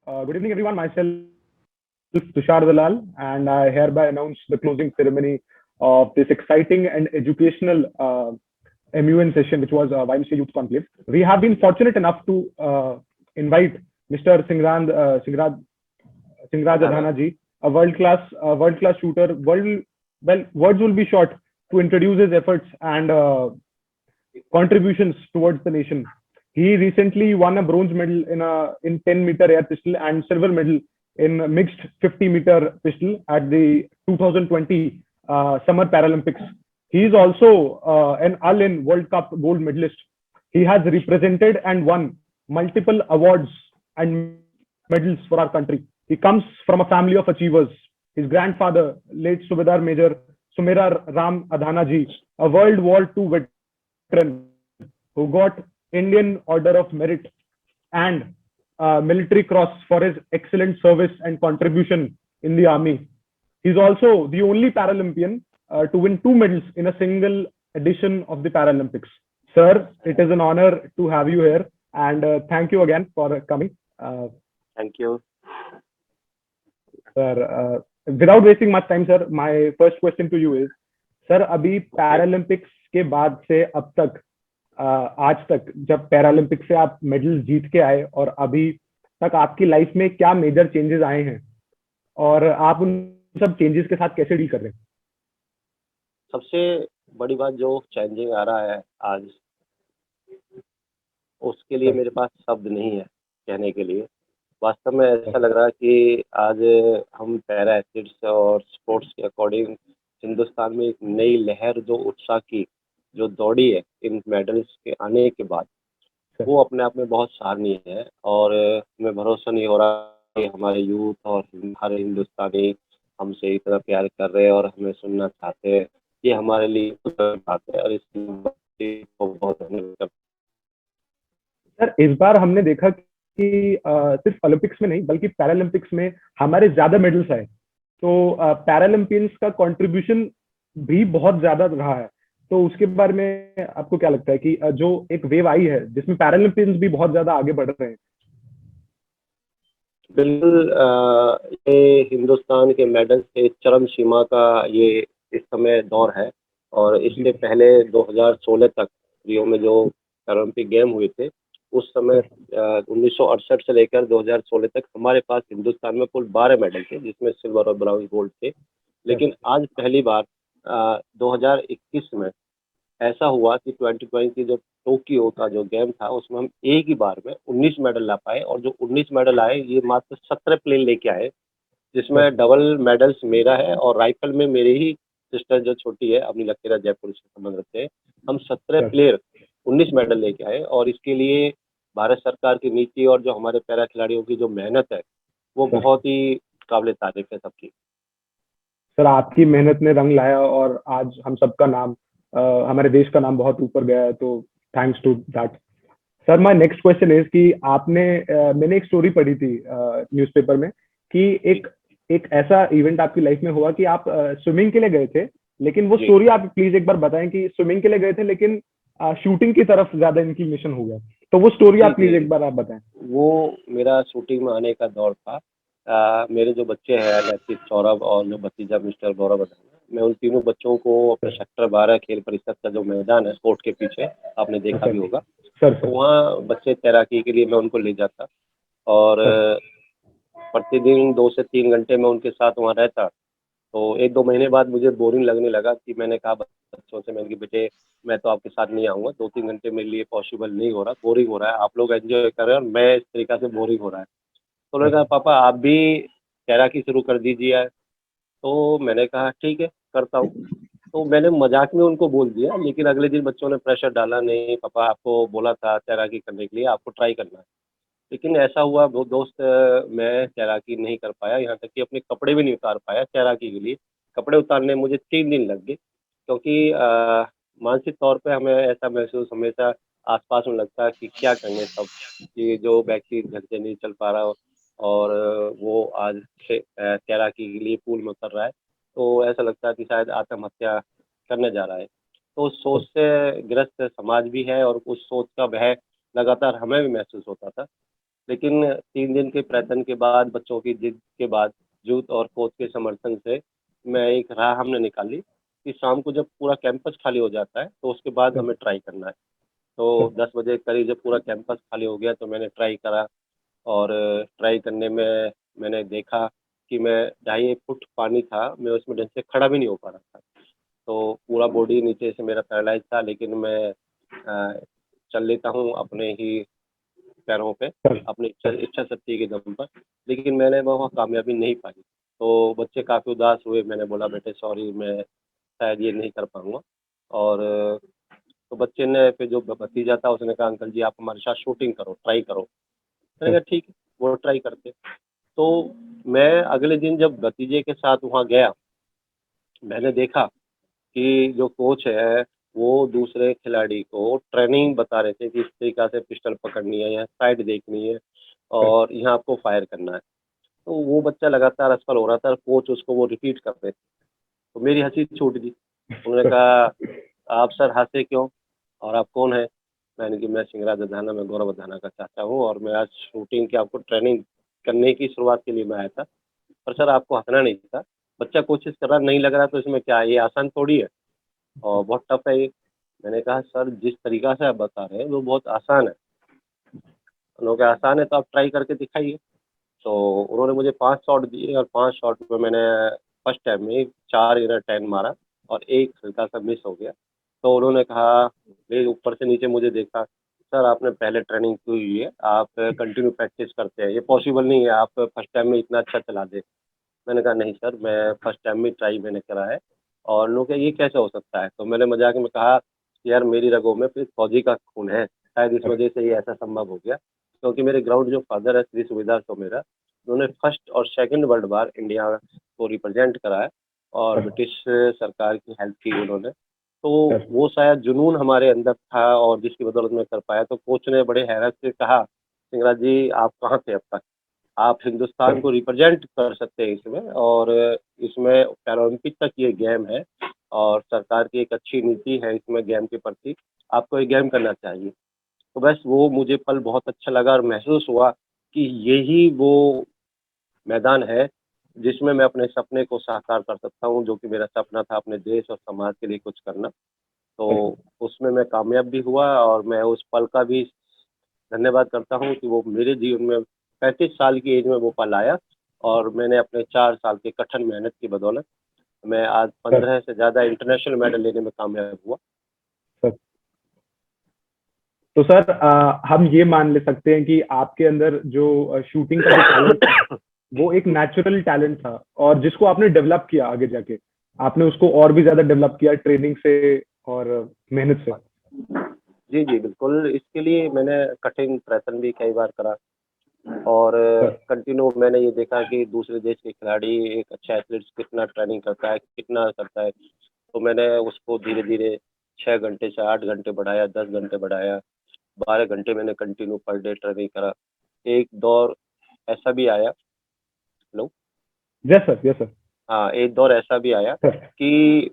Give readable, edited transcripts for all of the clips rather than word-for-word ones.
Good evening, everyone. Myself, Tushar Dalal, and I hereby announce the closing ceremony of this exciting and educational MUN session, which was YMCA Youth Conclave. We have been fortunate enough to invite Mr. Singraj Adhana ji, a world-class shooter. Words will be short to introduce his efforts and contributions towards the nation. He recently won a bronze medal in 10-meter air pistol and silver medal in mixed 50-meter pistol at the 2020 Summer Paralympics. He is also an All-in World Cup gold medalist. He has represented and won multiple awards and medals for our country. He comes from a family of achievers. His grandfather, late Subedar Major Sumera Ram Adhana ji, a World War II veteran who got Indian Order of Merit and Military Cross for his excellent service and contribution in the army. He's also the only Paralympian to win 2 medals in a single edition of the Paralympics. Sir, it is an honor to have you here, and thank you again for coming. Thank you. Sir, without wasting much time, sir, my first question to you is, sir, अभी Paralympics के बाद से अब तक आज तक जब Paralympic से आप मेडल जीत के आए और अभी तक आपकी लाइफ में क्या मेजर चेंजेस आए हैं और आप उन सब चेंजेस के साथ कैसे डील कर रहे हैं? सबसे बड़ी बात जो चेंजिंग आ रहा है आज, उसके लिए मेरे पास शब्द नहीं है कहने के लिए। वास्तव में ऐसा लग रहा है कि आज हम पैरा एथलीट्स और स्पोर्ट्स के अकॉर्डिंग हिंदुस्तान में एक नई लहर जो उत्साह की जो दौड़ी है इन मेडल्स के आने के बाद, वो अपने आप में बहुत सराहनीय है। और हमें भरोसा नहीं हो रहा कि हमारे यूथ और हर हिंदुस्तानी हमसे इतना प्यार कर रहे हैं और हमें सुनना चाहते हैं। ये हमारे लिए बात है और इसकी बहुत धन्यवाद। सर, इस बार हमने देखा कि सिर्फ ओलंपिक्स में नहीं बल्कि पैरालंपिक्स में हमारे ज्यादा मेडल्स आए, तो पैरालंपियंस का कंट्रीब्यूशन भी बहुत ज्यादा रहा है। तो उसके बारे में आपको क्या लगता है कि जो एक वेव आई है जिसमें पैरालंपियंस भी बहुत ज्यादा आगे बढ़ रहे हैं? बिल्कुल, ये हिंदुस्तान के मेडल्स के चरम सीमा का ये इस समय दौर है। और इससे पहले 2016 तक रियो में जो ओलंपिक गेम हुए थे, उस समय 1968 से लेकर 2016 तक हमारे पास हिंदुस्तान में कुल 12 मेडल थे, जिसमें सिल्वर और ब्रॉन्ज गोल्ड थे। लेकिन आज पहली बार 2021 में ऐसा हुआ कि 2020 जो टोक्यो का जो गेम था, उसमें हम एक ही बार में 19 मेडल ला पाए। और जो 19 मेडल आए, ये मात्र 17 प्लेन लेके आए, जिसमें डबल मेडल्स मेरा है और राइफल में मेरी ही सिस्टर जो छोटी है, अपनी लकीरा जयपुर से संबंध रखते हैं। हम 17 प्लेयर 19 मेडल लेके आए और इसके लिए भारत सरकार की नीति और जो हमारे पैरा खिलाड़ियों की जो मेहनत है, वो बहुत ही काबिल तारीफ है सबकी। सर, आपकी मेहनत ने रंग लाया और आज हम सबका नाम, हमारे देश का नाम बहुत ऊपर गया है, तो thanks to that. Sir, my next question is कि मैंने एक स्टोरी पढ़ी थी न्यूज़पेपर में कि एक ऐसा इवेंट आपकी लाइफ में हुआ कि आप स्विमिंग के लिए गए थे, लेकिन वो स्टोरी आप प्लीज एक बार बताएं कि स्विमिंग के लिए गए थे लेकिन शूटिंग की तरफ ज्यादा इंक्लिनेशन हो गया, तो वो स्टोरी आप प्लीज एक बार आप बताएं। वो मेरा शूटिंग में आने का दौर था। मेरे जो बच्चे हैं नैतिक, सौरभ और जो भतीजा मिस्टर गौरव अदाना, मैं उन तीनों बच्चों को अपने सेक्टर 12 खेल परिषद का जो मैदान है स्पोर्ट के पीछे, आपने देखा भी होगा, तो वहाँ बच्चे तैराकी के लिए मैं उनको ले जाता और प्रतिदिन 2 से 3 घंटे मैं उनके साथ वहाँ रहता। तो 1-2 महीने बाद मुझे बोरिंग लगने लगा कि मैंने कहा बच्चों से, मैंने कि बेटे मैं तो आपके साथ नहीं आऊँगा, 2-3 घंटे मेरे लिए पॉसिबल नहीं हो रहा, बोरिंग हो रहा है, आप लोग एंजॉय कर रहे हैं और मैं इस तरीक़ा से बोरिंग हो रहा है। तो उन्होंने कहा पापा आप भी तैराकी शुरू कर दीजिए। तो मैंने कहा ठीक है, करता हूँ। तो मैंने मजाक में उनको बोल दिया, लेकिन अगले दिन बच्चों ने प्रेशर डाला, नहीं पापा आपको बोला था तैराकी करने के लिए, आपको ट्राई करना है। लेकिन ऐसा हुआ वो दोस्त, मैं तैराकी नहीं कर पाया, यहाँ तक कि अपने कपड़े भी नहीं उतार पाया तैराकी के लिए। कपड़े उतारने में मुझे 3 दिन लग गए, क्योंकि मानसिक तौर पे हमें ऐसा महसूस हमेशा आस-पास में लगता है कि क्या करेंगे सब, कि जो व्यक्ति घर से नहीं चल पा रहा हो और वो आज तैराकी के लिए पूल में उतर रहा है, तो ऐसा लगता है कि शायद आत्महत्या करने जा रहा है। तो उस सोच से ग्रस्त समाज भी है और उस सोच का भय लगातार हमें भी महसूस होता था। लेकिन 3 दिन के प्रयत्न के बाद, बच्चों की जिद के बाद, यूथ और कोच के समर्थन से मैं एक राह हमने निकाली कि शाम को जब पूरा कैंपस खाली हो जाता है तो उसके बाद हमें ट्राई करना है। तो 10 बजे करीब जब पूरा कैंपस खाली हो गया तो मैंने ट्राई करा, और ट्राई करने में मैंने देखा कि मैं 2.5 फुट पानी था, मैं उसमें ढंग से खड़ा भी नहीं हो पा रहा था। तो पूरा बॉडी नीचे से मेरा पैरालाइज़ था, लेकिन मैं चल लेता हूँ अपने ही पैरों पे, सर अपनी इच्छा शक्ति के दम पर, लेकिन मैंने वहाँ कामयाबी नहीं पाई। तो बच्चे काफ़ी उदास हुए, मैंने बोला बेटे सॉरी, मैं शायद ये नहीं कर पाऊँगा। और तो बच्चे ने, फिर जो भतीजा था उसने कहा अंकल जी आप हमारे साथ शूटिंग करो, ट्राई करो। मैंने कहा ठीक है, वो ट्राई करते। तो मैं अगले दिन जब भतीजे के साथ वहाँ गया, मैंने देखा कि जो कोच है वो दूसरे खिलाड़ी को ट्रेनिंग बता रहे थे कि इस तरीक़ा से पिस्टल पकड़नी है या साइड देखनी है सर और यहाँ आपको फायर करना है। तो वो बच्चा लगातार असफल हो रहा था और कोच उसको वो रिपीट कर रहे थे। तो मेरी हँसी छूट गई। उन्होंने सर कहा आप सर हँसे क्यों और आप कौन हैं? मैंने कि मैं सिंगराज अधाना, मैं गौरव अधाना का चाचा हूँ और मैं आज शूटिंग की आपको ट्रेनिंग करने की शुरुआत के लिए मैं आया था। पर सर आपको हँसना नहीं था। बच्चा कोशिश कर रहा, नहीं लग रहा तो इसमें क्या है, ये आसान थोड़ी है और बहुत टफ है ये। मैंने कहा सर जिस तरीक़ा से आप बता रहे हैं वो बहुत आसान है। उन्होंने कहा आसान है तो आप ट्राई करके दिखाइए। तो उन्होंने मुझे 5 शॉट दिए और 5 शॉट में मैंने फर्स्ट टाइम में 4 इनर 10 मारा और 1 हल्का-सा मिस हो गया। तो उन्होंने कहा, फिर ऊपर से नीचे मुझे देखा, "सर आपने पहले ट्रेनिंग की हुई है, आप कंटिन्यू प्रैक्टिस करते हैं, ये पॉसिबल नहीं है आप फर्स्ट टाइम में इतना अच्छा चला दें।" मैंने कहा, "नहीं सर, मैं फर्स्ट टाइम में ट्राई मैंने करा है।" और उन्होंने कहा, "ये कैसे हो सकता है?" तो मैंने मज़ाक में कहा, "यार मेरी रगों में फिर फौजी का खून है, शायद इस वजह से ये ऐसा संभव हो गया।" क्योंकि मेरे ग्राउंड जो फादर है श्री सुबेदार मेरा, उन्होंने फर्स्ट और सेकंड वर्ल्ड वार इंडिया को रिप्रेजेंट करा है और सर ब्रिटिश सरकार की हेल्प की उन्होंने। तो सर वो शायद जुनून हमारे अंदर था और जिसकी बदौलत मैं कर पाया। तो कोच ने बड़े हैरत से कहा, "सिंगराज जी आप कहाँ थे अब तक? आप हिंदुस्तान सर को रिप्रेजेंट कर सकते हैं इसमें और इसमें पैरालंपिक तक ये गेम है और सरकार की एक अच्छी नीति है इसमें गेम के प्रति, आपको ये गेम करना चाहिए।" तो बस वो मुझे पल बहुत अच्छा लगा और महसूस हुआ कि यही वो मैदान है, जिसमें मैं अपने सपने को साकार कर सकता हूँ, जो कि मेरा सपना था अपने देश और समाज के लिए कुछ करना। तो उसमें मैं कामयाब भी हुआ और मैं उस पल का भी धन्यवाद करता हूँ कि वो मेरे जीवन में 35 साल की एज में वो पल आया और मैंने अपने 4 साल की कठिन मेहनत की बदौलत मैं आज सर 15 से ज़्यादा इंटरनेशनल मेडल लेने में कामयाब हुआ। सर तो सर हम ये मान ले सकते हैं कि आपके अंदर जो शूटिंग का जो टैलेंट था वो एक नेचुरल टैलेंट था और जिसको आपने डेवलप किया आगे जाके आपने उसको और भी ज्यादा डेवलप किया ट्रेनिंग से और मेहनत से। जी, जी, बिल्कुल, इसके लिए मैंने कठिन प्रयत्न भी कई बार करा और सर कंटिन्यू मैंने ये देखा कि दूसरे देश के खिलाड़ी एक अच्छा एथलीट्स कितना ट्रेनिंग करता है, कितना करता है। तो मैंने उसको धीरे-धीरे 6 घंटे से 8 घंटे बढ़ाया, 10 घंटे बढ़ाया, 12 घंटे मैंने कंटिन्यू पर डे ट्रेनिंग करा। एक दौर ऐसा भी आया, hello? Yes sir yes sir हाँ, एक दौर ऐसा भी आया सर कि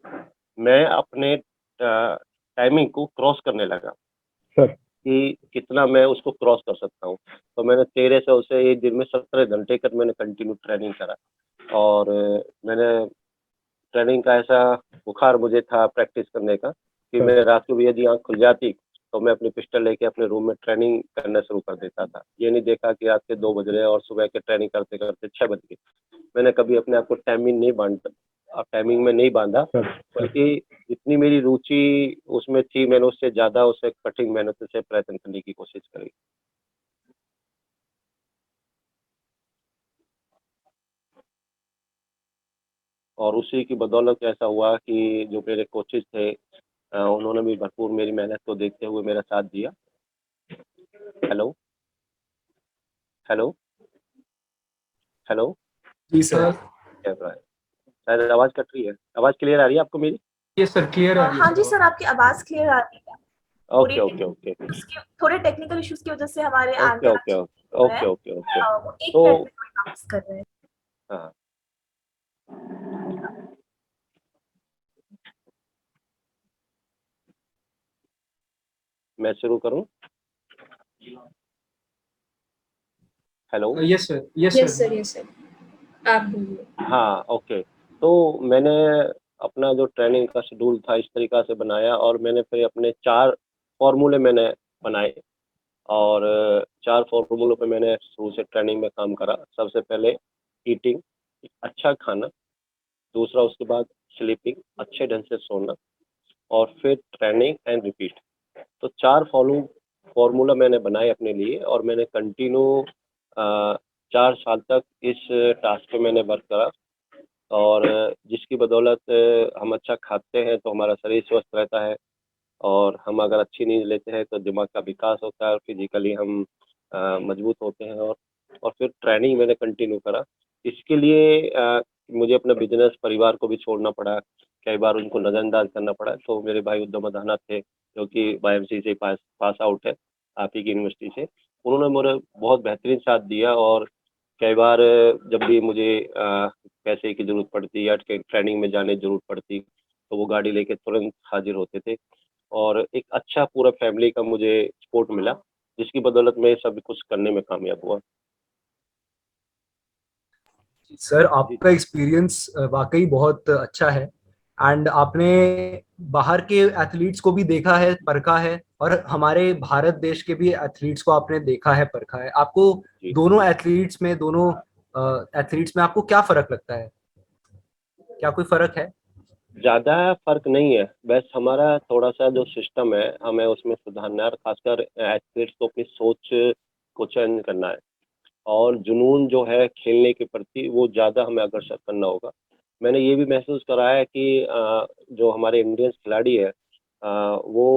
मैं अपने टाइमिंग को क्रॉस करने लगा सर कि कितना मैं उसको क्रॉस कर सकता हूँ। तो मैंने 1300 से एक दिन में 17 घंटे तक मैंने कंटिन्यू ट्रेनिंग करा और मैंने ट्रेनिंग का ऐसा बुखार मुझे था प्रैक्टिस करने का कि सर मैं रात को भी यदि आँख खुल जाती, तो मैं अपनी पिस्टल लेके अपने रूम में ट्रेनिंग करना शुरू कर देता था। ये नहीं देखा कि रात के 2 बज रहे हैं और सुबह के ट्रेनिंग करते-करते 6 बज गए। मैंने कभी अपने आप को टाइमिंग में नहीं बाँधा, सर सर बल्कि जितनी मेरी रुचि उसमें थी, मैंने उससे ज़्यादा उसे कठिन मेहनत से प्रयत्न करने की कोशिश करी। और उसी की बदौलत ऐसा हुआ कि जो मेरे कोचेज़ थे उन्होंने भी भरपूर मेरी मेहनत को देखते हुए मेरा साथ दिया। हेलो, हेलो, हेलो, जी सर। क्या हो रहा है? शायद आवाज़ कट रही है। आवाज़ क्लियर आ रही है आपको मेरी? ये सर क्लियर आ रही है हाँ सर जी सर, आपकी आवाज़ क्लियर आ रही है। Okay, okay, okay. थोड़े टेक्निकल इश्यूज़ की वज़ह से हमारे ओके, आगे ओके, आज जो है ओके, ओके, ओके। वो 1 तो मिनट में कोई वापस कर रहे हैं। हाँ, मैं शुरू करूँ? Hello. Yes sir, yes yes sir. Sir, yes sir, आप बोलिए। हाँ, ओके। तो मैंने अपना जो ट्रेनिंग का शेड्यूल था इस तरीक़ा से बनाया और मैंने फिर अपने 4 फ़ॉर्मूले मैंने बनाए और 4 फ़ॉर्मूलों पे मैंने शुरू से ट्रेनिंग में काम करा। सबसे पहले ईटिंग, अच्छा खाना, दूसरा उसके बाद स्लीपिंग, अच्छे ढंग से सोना और फिर ट्रेनिंग एंड रिपीट। तो 4 फ़ॉर्मूला मैंने बनाए अपने लिए और मैंने कंटिन्यू 4 साल तक इस टास्क पे मैंने वर्क करा और जिसकी बदौलत हम अच्छा खाते हैं तो हमारा शरीर स्वस्थ रहता है और हम अगर अच्छी नींद लेते हैं तो दिमाग का विकास होता है और फिज़िकली हम मजबूत होते हैं और फिर ट्रेनिंग मैंने कंटिन्यू करा। इसके लिए मुझे अपना बिज़नेस, परिवार को भी छोड़ना पड़ा, कई बार उनको नज़रअंदाज करना पड़ा। तो मेरे भाई उद्यम अधाना थे, जो कि वाईएमसीए से पास आउट है, आप ही की यूनिवर्सिटी से। उन्होंने मेरा बहुत बेहतरीन साथ दिया और कई बार जब भी मुझे पैसे की ज़रूरत पड़ती या कहीं ट्रेनिंग में जाने की ज़रूरत पड़ती, तो वो गाड़ी लेके तुरंत हाज़िर होते थे और एक अच्छा पूरा फैमिली का मुझे सपोर्ट मिला, जिसकी बदौलत मैं सब कुछ करने में कामयाब हुआ। सर जी। आपका एक्सपीरियंस वाकई बहुत अच्छा है एंड आपने बाहर के एथलीट्स को भी देखा है, परखा है और हमारे भारत देश के भी एथलीट्स को आपने देखा है, परखा है। आपको जी। दोनों एथलीट्स में आपको क्या फर्क लगता है? क्या कोई फर्क है? ज़्यादा फ़र्क नहीं है, बस हमारा थोड़ा-सा जो सिस्टम है, हमें उसमें सुधारना है और ख़ासकर एथलीट्स को अपनी सोच को चेंज करना है और जुनून जो है खेलने के प्रति वो ज़्यादा हमें अग्रसर करना होगा। मैंने ये भी महसूस करा है कि जो हमारे इंडियंस खिलाड़ी हैं वो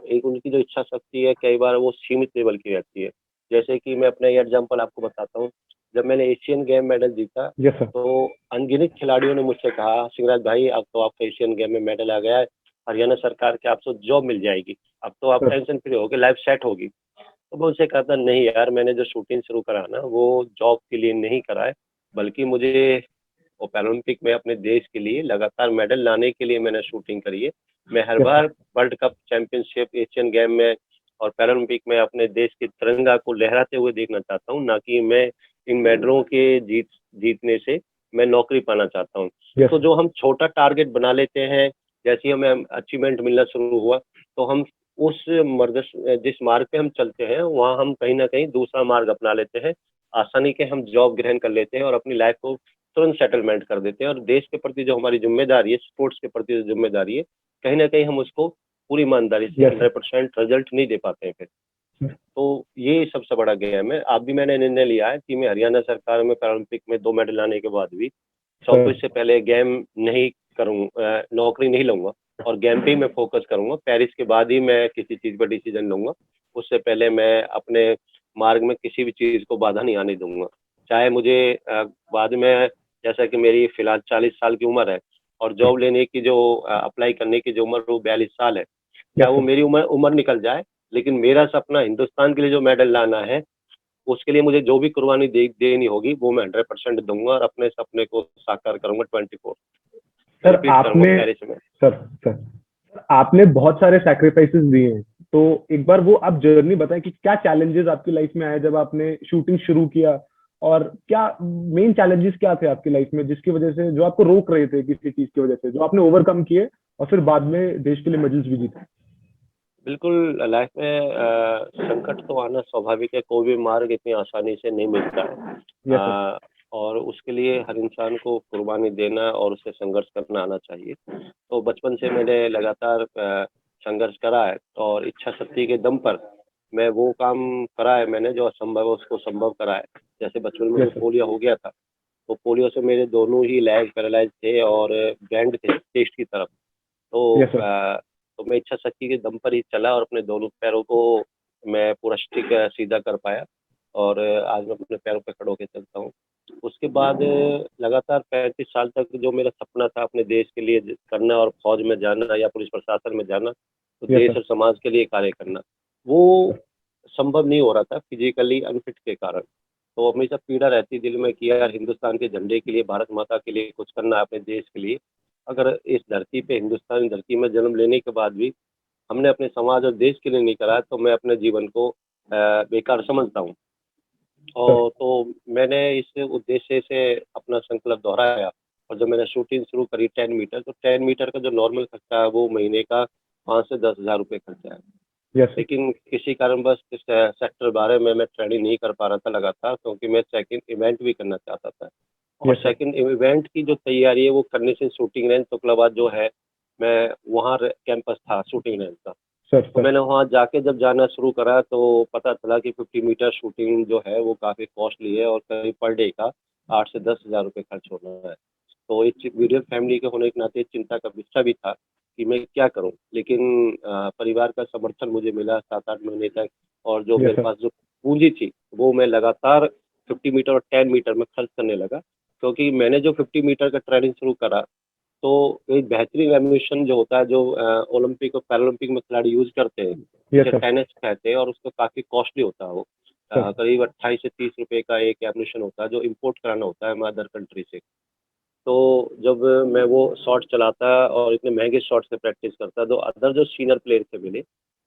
एक उनकी जो इच्छा शक्ति है कई बार वो सीमित लेवल की रहती है। जैसे कि मैं अपना एग्ज़ाम्पल आपको बताता हूँ, जब मैंने एशियन गेम मेडल जीता, यस सर। तो अनगिनत खिलाड़ियों ने मुझसे कहा, "शिवराज भाई अब तो आपका एशियन गेम में मेडल आ गया है, हरियाणा सरकार की आपको जॉब मिल जाएगी, अब तो आप सर। टेंशन फ्री होगे, लाइफ़ सेट होगी।" तो मैं उनसे कहा था, "नहीं यार, मैंने जो शूटिंग शुरू करा ना, वो जॉब के लिए नहीं करा है, बल्कि मुझे वो पैरालंपिक में अपने देश के लिए लगातार मेडल लाने के लिए मैंने शूटिंग करी है। मैं हर यस बार world cup, championship, Asian game में और पैरालंपिक में अपने देश के तिरंगा को लहराते हुए देखना चाहता हूँ, ना कि मैं इन मेडलों के जीतने से मैं नौकरी पाना चाहता हूँ।" यस तो जो हम छोटा टारगेट बना लेते हैं, जैसे ही हमें अचीवमेंट मिलना शुरू हुआ, तो हम उस जिस मार्ग पे हम चलते हैं, वहाँ हम कहीं न कहीं दूसरा मार्ग अपना लेते हैं। आसानी के हम जॉब ग्रहण कर लेते हैं और अपनी लाइफ़ को तुरंत सेटलमेंट कर देते हैं और देश के प्रति जो हमारी ज़िम्मेदारी है, स्पोर्ट्स के प्रति जो ज़िम्मेदारी है, कहीं न कहीं हम उसको पूरी ईमानदारी से यस सर। 100% रिज़ल्ट नहीं दे पाते हैं फिर। तो ये सबसे बड़ा गेम है। अब भी मैंने निर्णय लिया है कि मैं हरियाणा सरकार में पैरालंपिक में 2 मेडल लाने के बाद भी 24 से पहले गेम नहीं नौकरी नहीं लूँगा और गेम पे ही मैं फ़ोकस करूँगा। पेरिस के बाद ही मैं किसी चीज़ पे डिसीज़न लूँगा। उससे पहले मैं अपने मार्ग में किसी भी चीज़ को बाधा नहीं आने दूँगा। चाहे मुझे बाद में, जैसा कि मेरी फ़िलहाल 40 साल की उम्र है और जॉब लेने की जो अप्लाई करने की जो उम्र वो 42 साल है। क्या यस वो सर। मेरी उम्र निकल जाए, लेकिन मेरा सपना हिंदुस्तान के लिए जो मेडल लाना है, उसके लिए मुझे जो भी कुर्बानी देनी होगी, वो मैं 100% दूँगा और अपने सपने को साकार करूँगा 24 सर रिपीट करूँगा आपने पेरिस में। सर सर आपने बहुत सारे सैक्रिफाइसेस दिए हैं, तो एक बार वो आप जर्नी बताएं कि क्या चैलेंजेस आपकी लाइफ में आए जब आपने शूटिंग शुरू किया और क्या मेन चैलेंजेस क्या थे आपकी लाइफ में जिसकी वजह से, जो आपको रोक रहे थे किसी चीज की वजह से, जो आपने ओवरकम किए और फिर बाद में देश के लिए मेडल्स भी जीते? बिल्कुल, लाइफ में संकट तो आना स्वाभाविक है, कोई भी मार्ग इतनी आसानी से नहीं मिलता है। Yes sir. और उसके लिए हर इंसान को कुर्बानी देना और उससे संघर्ष करना आना चाहिए। तो बचपन से मैंने लगातार संघर्ष करा है और इच्छा शक्ति के दम पर मैं वो काम करा है मैंने जो असंभव है उसको संभव करा है। जैसे बचपन में यस मुझे सर। पोलियो हो गया था, तो पोलियो से मेरे दोनों ही लेग पैरालाइज़ थे और बेंड थे चेस्ट की तरफ। तो यस सर। तो मैं इच्छा शक्ति के दम पर ही चला और अपने दोनों पैरों को मैं पूरा स्टिक सीधा कर पाया और आज मैं अपने पैरों पे खड़े होके चलता हूँ। उसके बाद लगातार 35 साल तक जो मेरा सपना था अपने देश के लिए करना और फौज में जाना या पुलिस प्रशासन में जाना, तो यस देश सर। और समाज के लिए कार्य करना, वो संभव नहीं हो रहा था फिजिकली अनफिट के कारण। तो हमेशा पीड़ा रहती दिल में कि यार हिंदुस्तान के झंडे के लिए, भारत माता के लिए कुछ करना है अपने देश के लिए। अगर इस धरती पे, हिंदुस्तानी धरती में जन्म लेने के बाद भी हमने अपने समाज और देश के लिए नहीं करा, तो मैं अपने जीवन को बेकार समझता हूँ। और तो मैंने इस उद्देश्य से अपना संकल्प दोहराया, और जब मैंने शूटिंग शुरू करी 10 मीटर, तो 10 मीटर का जो नॉर्मल खर्चा है वो महीने का 5 से 10,000 रुपये खर्चा है। Yes sir. लेकिन किसी कारणवश इस सेक्टर 12 में मैं ट्रेनिंग नहीं कर पा रहा था लगातार, क्योंकि मैं सेकंड इवेंट भी करना चाहता था। और यस सर। सेकंड इवेंट की जो तैयारी है वो करने से शूटिंग रेंज तुगलकाबाद जो है, मैं वहाँ कैंपस था शूटिंग रेंज का। सर तो सर। मैंने वहाँ जाके जब जाना शुरू करा तो पता चला कि 50 मीटर शूटिंग जो है वो काफ़ी कॉस्टली है, और करीब पर डे का 8 से 10,000 रुपये खर्च होना है। तो एक मीडियम फैमिली के होने के नाते चिंता का विषय भी था कि मैं क्या करूं। लेकिन परिवार का समर्थन मुझे मिला 7-8 महीने तक, और जो यस मेरे सर। पास जो पूंजी थी वो मैं लगातार 50 मीटर और 10 मीटर में खर्च करने लगा, क्योंकि मैंने जो 50 मीटर का ट्रेनिंग शुरू करा तो एक बेहतरीन एम्यूनेशन जो होता है, जो ओलंपिक और पैरालंपिक में खिलाड़ी यूज करते हैं, यस जिसे सर। 10x कहते हैं, और उसको काफ़ी कॉस्टली होता है वो। सर। करीब 28 से 30 रुपए का एक एम्यूनेशन होता है, जो इम्पोर्ट कराना होता है अदर कंट्री से। तो जब मैं वो शॉट चलाता और इतने महंगे शॉट से प्रैक्टिस करता, तो अदर जो सीनियर प्लेयर थे मेरे,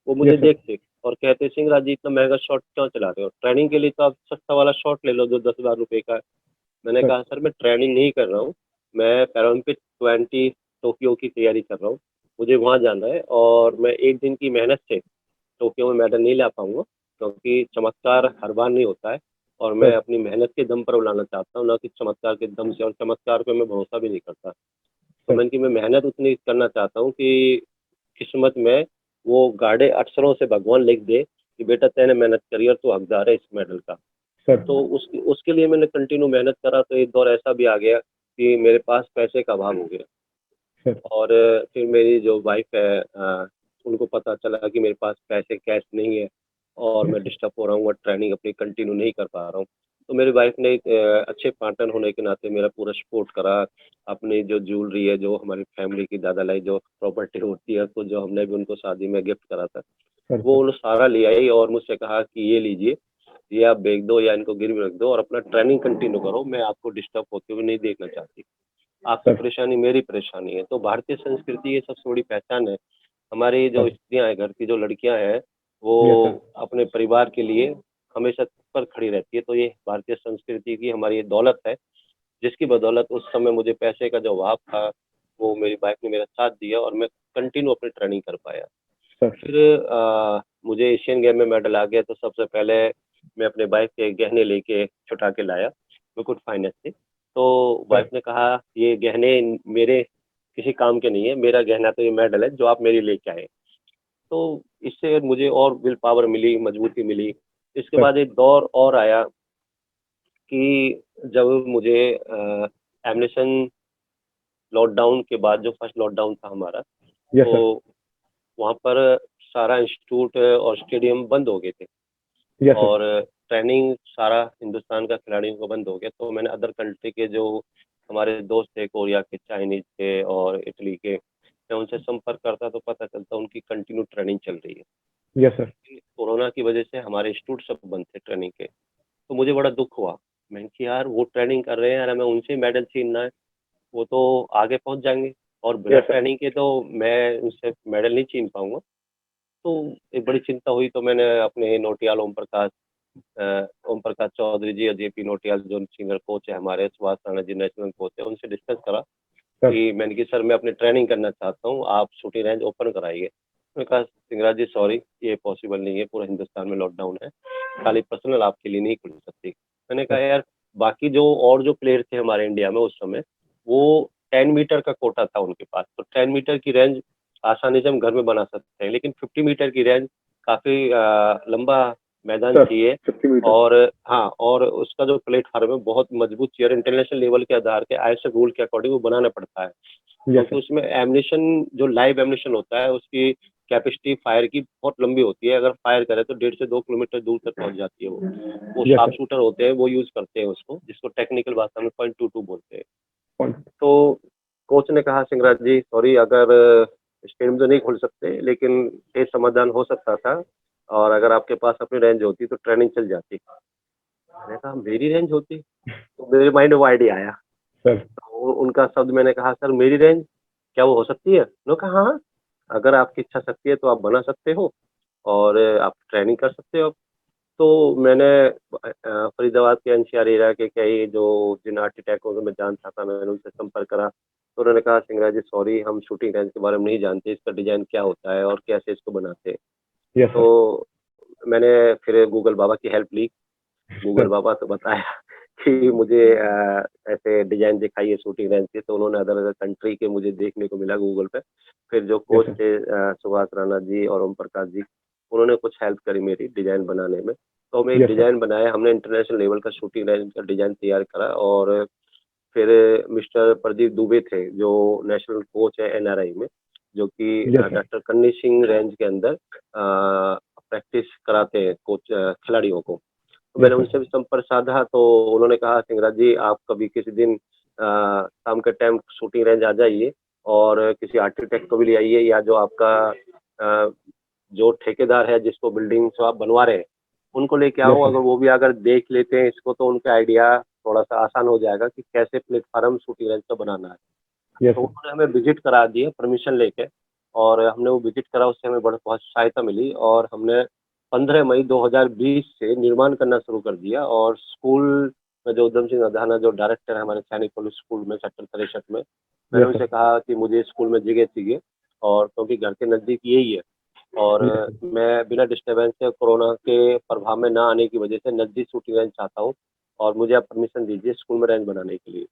वो मुझे यस सर। देखते और कहते, सिंह राज जी इतना महंगा शॉट क्यों चला रहे हो, ट्रेनिंग के लिए तो आप सस्ता वाला शॉट ले लो जो 10,000 रुपये का है। मैंने सर। कहा सर मैं ट्रेनिंग नहीं कर रहा हूँ, मैं पैरालंपिक 20 टोक्यो की तैयारी कर रहा हूँ, मुझे वहाँ जाना है, और मैं एक दिन की मेहनत से टोक्यो में मेडल नहीं ला पाऊंगा, क्योंकि चमत्कार हर बार नहीं होता है, और मैं सर। अपनी मेहनत के दम पर उड़ाना चाहता हूँ, ना कि चमत्कार के दम से, और चमत्कार पे मैं भरोसा भी नहीं करता। तो सर। मैंने कि मैं मेहनत उतनी करना चाहता हूँ कि किस्मत में वो गाढ़े अक्षरों से भगवान लिख दे कि बेटा तेने मेहनत करी और तू हकदार है इस मेडल का। सर। तो उसके लिए मैंने कंटिन्यू मेहनत करा, तो एक दौर ऐसा भी आ गया कि मेरे पास पैसे का अभाव हो गया। सर। और फिर मेरी जो वाइफ है, उनको पता चला कि मेरे पास पैसे कैश नहीं है, और मैं डिस्टर्ब हो रहा हूँ और ट्रेनिंग अपनी कंटिन्यू नहीं कर पा रहा हूँ। तो मेरी वाइफ ने एक अच्छे पार्टनर होने के नाते मेरा पूरा सपोर्ट करा। अपनी जो ज्वेलरी है, जो हमारी फैमिली की दादा लाई जो प्रॉपर्टी होती है, तो जो हमने भी उनको शादी में गिफ्ट करा था, सर। वो उन्होंने सारा ले आई और मुझसे कहा कि ये लीजिए, ये आप बेच दो या इनको गिरवी रख दो और अपना ट्रेनिंग कंटिन्यू करो, मैं आपको डिस्टर्ब होते हुए नहीं देखना चाहती। आपकी सर। परेशानी मेरी परेशानी है। तो भारतीय संस्कृति ये सबसे बड़ी पहचान है। हमारी जो सर। स्त्रियाँ हैं, घर की जो लड़कियाँ हैं, यस सर। वो अपने परिवार के लिए हमेशा पर खड़ी रहती है। तो ये भारतीय संस्कृति की हमारी ये दौलत है, जिसकी बदौलत उस समय मुझे पैसे का जो अभाव था, वो मेरी वाइफ ने मेरा साथ दिया और मैं कंटिन्यू अपनी ट्रेनिंग कर पाया। सर। फिर मुझे एशियन गेम में मेडल आ गया, तो सबसे पहले मैं अपने वाइफ के गहने लेके छुटा के लाया मुकुट फाइनेंस से। तो वाइफ ने कहा ये गहने मेरे किसी काम के नहीं है, मेरा गहना तो ये मेडल है जो आप मेरे लेके आए। तो इससे मुझे और विल पावर मिली, मजबूती मिली। इसके सर। बाद एक दौर और आया कि जब मुझे एम्युनिशन लॉकडाउन के बाद, जो फर्स्ट लॉकडाउन था हमारा, यस सर। तो वहाँ पर सारा इंस्टीट्यूट और स्टेडियम बंद हो गए थे, यस सर। और ट्रेनिंग सारा हिंदुस्तान का खिलाड़ियों का बंद हो गया। तो मैंने अदर कंट्री के जो हमारे दोस्त थे, कोरिया के, चाइनीज के और इटली के, मैं उनसे संपर्क करता तो पता चलता उनकी कंटिन्यू ट्रेनिंग चल रही है। Yes sir. कोरोना की वजह से हमारे इंस्टीट्यूट सब बंद थे ट्रेनिंग के। तो मुझे बड़ा दुख हुआ। मैंने कि यार वो ट्रेनिंग कर रहे हैं, यार हमें उनसे मेडल छीनना है, वो तो आगे पहुंच जाएंगे, और बिना Yes, sir. ट्रेनिंग के तो मैं उनसे मेडल नहीं छीन पाऊंगा। तो एक बड़ी चिंता हुई, तो मैंने अपने नोटियाल ओम प्रकाश चौधरी जी और जेपी नोटियाल जो सीनियर कोच है हमारे, सुभाष राणा जी नेशनल कोच है, उनसे डिस्कस करा सर। कि मैंने कि सर मैं अपनी ट्रेनिंग करना चाहता हूँ, आप शूटिंग रेंज ओपन कराइए। उन्होंने कहा सिंगराज जी सॉरी, ये पॉसिबल नहीं है, पूरा हिंदुस्तान में लॉकडाउन है, खाली पर्सनल आपके लिए नहीं खुल सकती। मैंने कहा यार बाकी जो और जो प्लेयर थे हमारे इंडिया में उस समय, वो 10 मीटर का कोटा था उनके पास, तो 10 मीटर की रेंज आसानी से हम घर में बना सकते हैं, लेकिन 50 मीटर की रेंज काफ़ी लंबा मैदान सर, चाहिए। 50 मीटर। और हाँ, और उसका जो प्लेटफार्म है बहुत मजबूत चाहिए, इंटरनेशनल लेवल के आधार के आईएसओ रूल के अकॉर्डिंग वो बनाना पड़ता है, यस क्योंकि सर। उसमें एम्युनिशन जो लाइव एम्युनिशन होता है उसकी कैपेसिटी फायर की बहुत लंबी होती है, अगर फायर करे तो 1.5 से 2 किलोमीटर दूर तक पहुंच जाती है। वो यस शार्प सर। शूटर होते हैं, वो यूज करते हैं उसको, जिसको टेक्निकल भाषा में .22 बोलते हैं। पॉइंट। तो कोच ने कहा सिंगराज जी सॉरी, अगर स्टेडियम तो नहीं खोल सकते, लेकिन ये समाधान हो सकता था, और अगर आपके पास अपनी रेंज होती तो ट्रेनिंग चल जाती। मैंने कहा मेरी रेंज होती, तो मेरे माइंड में वो आइडिया आया। सर। तो उनका शब्द मैंने कहा सर मेरी रेंज क्या वो हो सकती है? उन्होंने कहा हाँ, अगर आपकी इच्छा शक्ति है तो आप बना सकते हो और आप ट्रेनिंग कर सकते हो। तो मैंने फरीदाबाद के एनसीआर एरिया के कई जो जिन आर्किटेक्टों को मैं जानता था, मैंने उनसे संपर्क करा। तो उन्होंने कहा, सिंगराज जी सॉरी, हम शूटिंग रेंज के बारे में नहीं जानते, इसका डिजाइन क्या होता है और कैसे इसको बनाते हैं। Yes sir. तो मैंने फिर गूगल बाबा की हेल्प ली। गूगल बाबा तो बताया कि मुझे ऐसे डिजाइन दिखाइए शूटिंग रेंज के, तो उन्होंने अदर अदर कंट्री के मुझे देखने को मिला गूगल पे। फिर जो कोच sir. थे सुभाष राणा जी और ओम प्रकाश जी, उन्होंने कुछ हेल्प करी मेरी डिजाइन बनाने में। तो हम एक Yes, sir. डिजाइन बनाया, हमने इंटरनेशनल लेवल का शूटिंग रेंज का डिजाइन तैयार करा। और फिर मिस्टर प्रदीप दुबे थे जो नेशनल कोच है एनआरआई में, जो कि Yes, sir. डॉक्टर कन्नी सिंह रेंज के अंदर प्रैक्टिस कराते हैं कोच खिलाड़ियों को। तो Yes, मैंने sir. उनसे भी संपर्क साधा। तो उन्होंने कहा, सिंगराज जी आप कभी किसी दिन शाम के टाइम शूटिंग रेंज आ जाइए और किसी आर्किटेक्ट को भी ले आइए, या जो आपका जो ठेकेदार है जिसको बिल्डिंग से आप बनवा रहे हैं उनको लेके आओ। Yes, sir. अगर वो भी अगर देख लेते हैं इसको तो उनका आइडिया थोड़ा सा आसान हो जाएगा कि कैसे प्लेटफॉर्म शूटिंग रेंज का बनाना है। Yes, तो sir. उन्होंने हमें विजिट करा दिया परमिशन लेके, और हमने वो विजिट करा, उससे हमें बहुत सहायता मिली। और हमने 15 मई 2020 से निर्माण करना शुरू कर दिया। और स्कूल में जो उधम सिंह अधाना जो डायरेक्टर है हमारे सैनिक पब्लिक स्कूल में सेक्टर 63 में, मैंने Yes, उनसे sir. कहा कि मुझे स्कूल में जगह चाहिए, और क्योंकि घर के नज़दीक यही है, और Yes, sir. मैं बिना डिस्टर्बेंस से कोरोना के प्रभाव में ना आने की वजह से नज़दीक शूटिंग रेंज चाहता हूँ, और मुझे आप परमिशन दीजिए स्कूल में रेंज बनाने के लिए।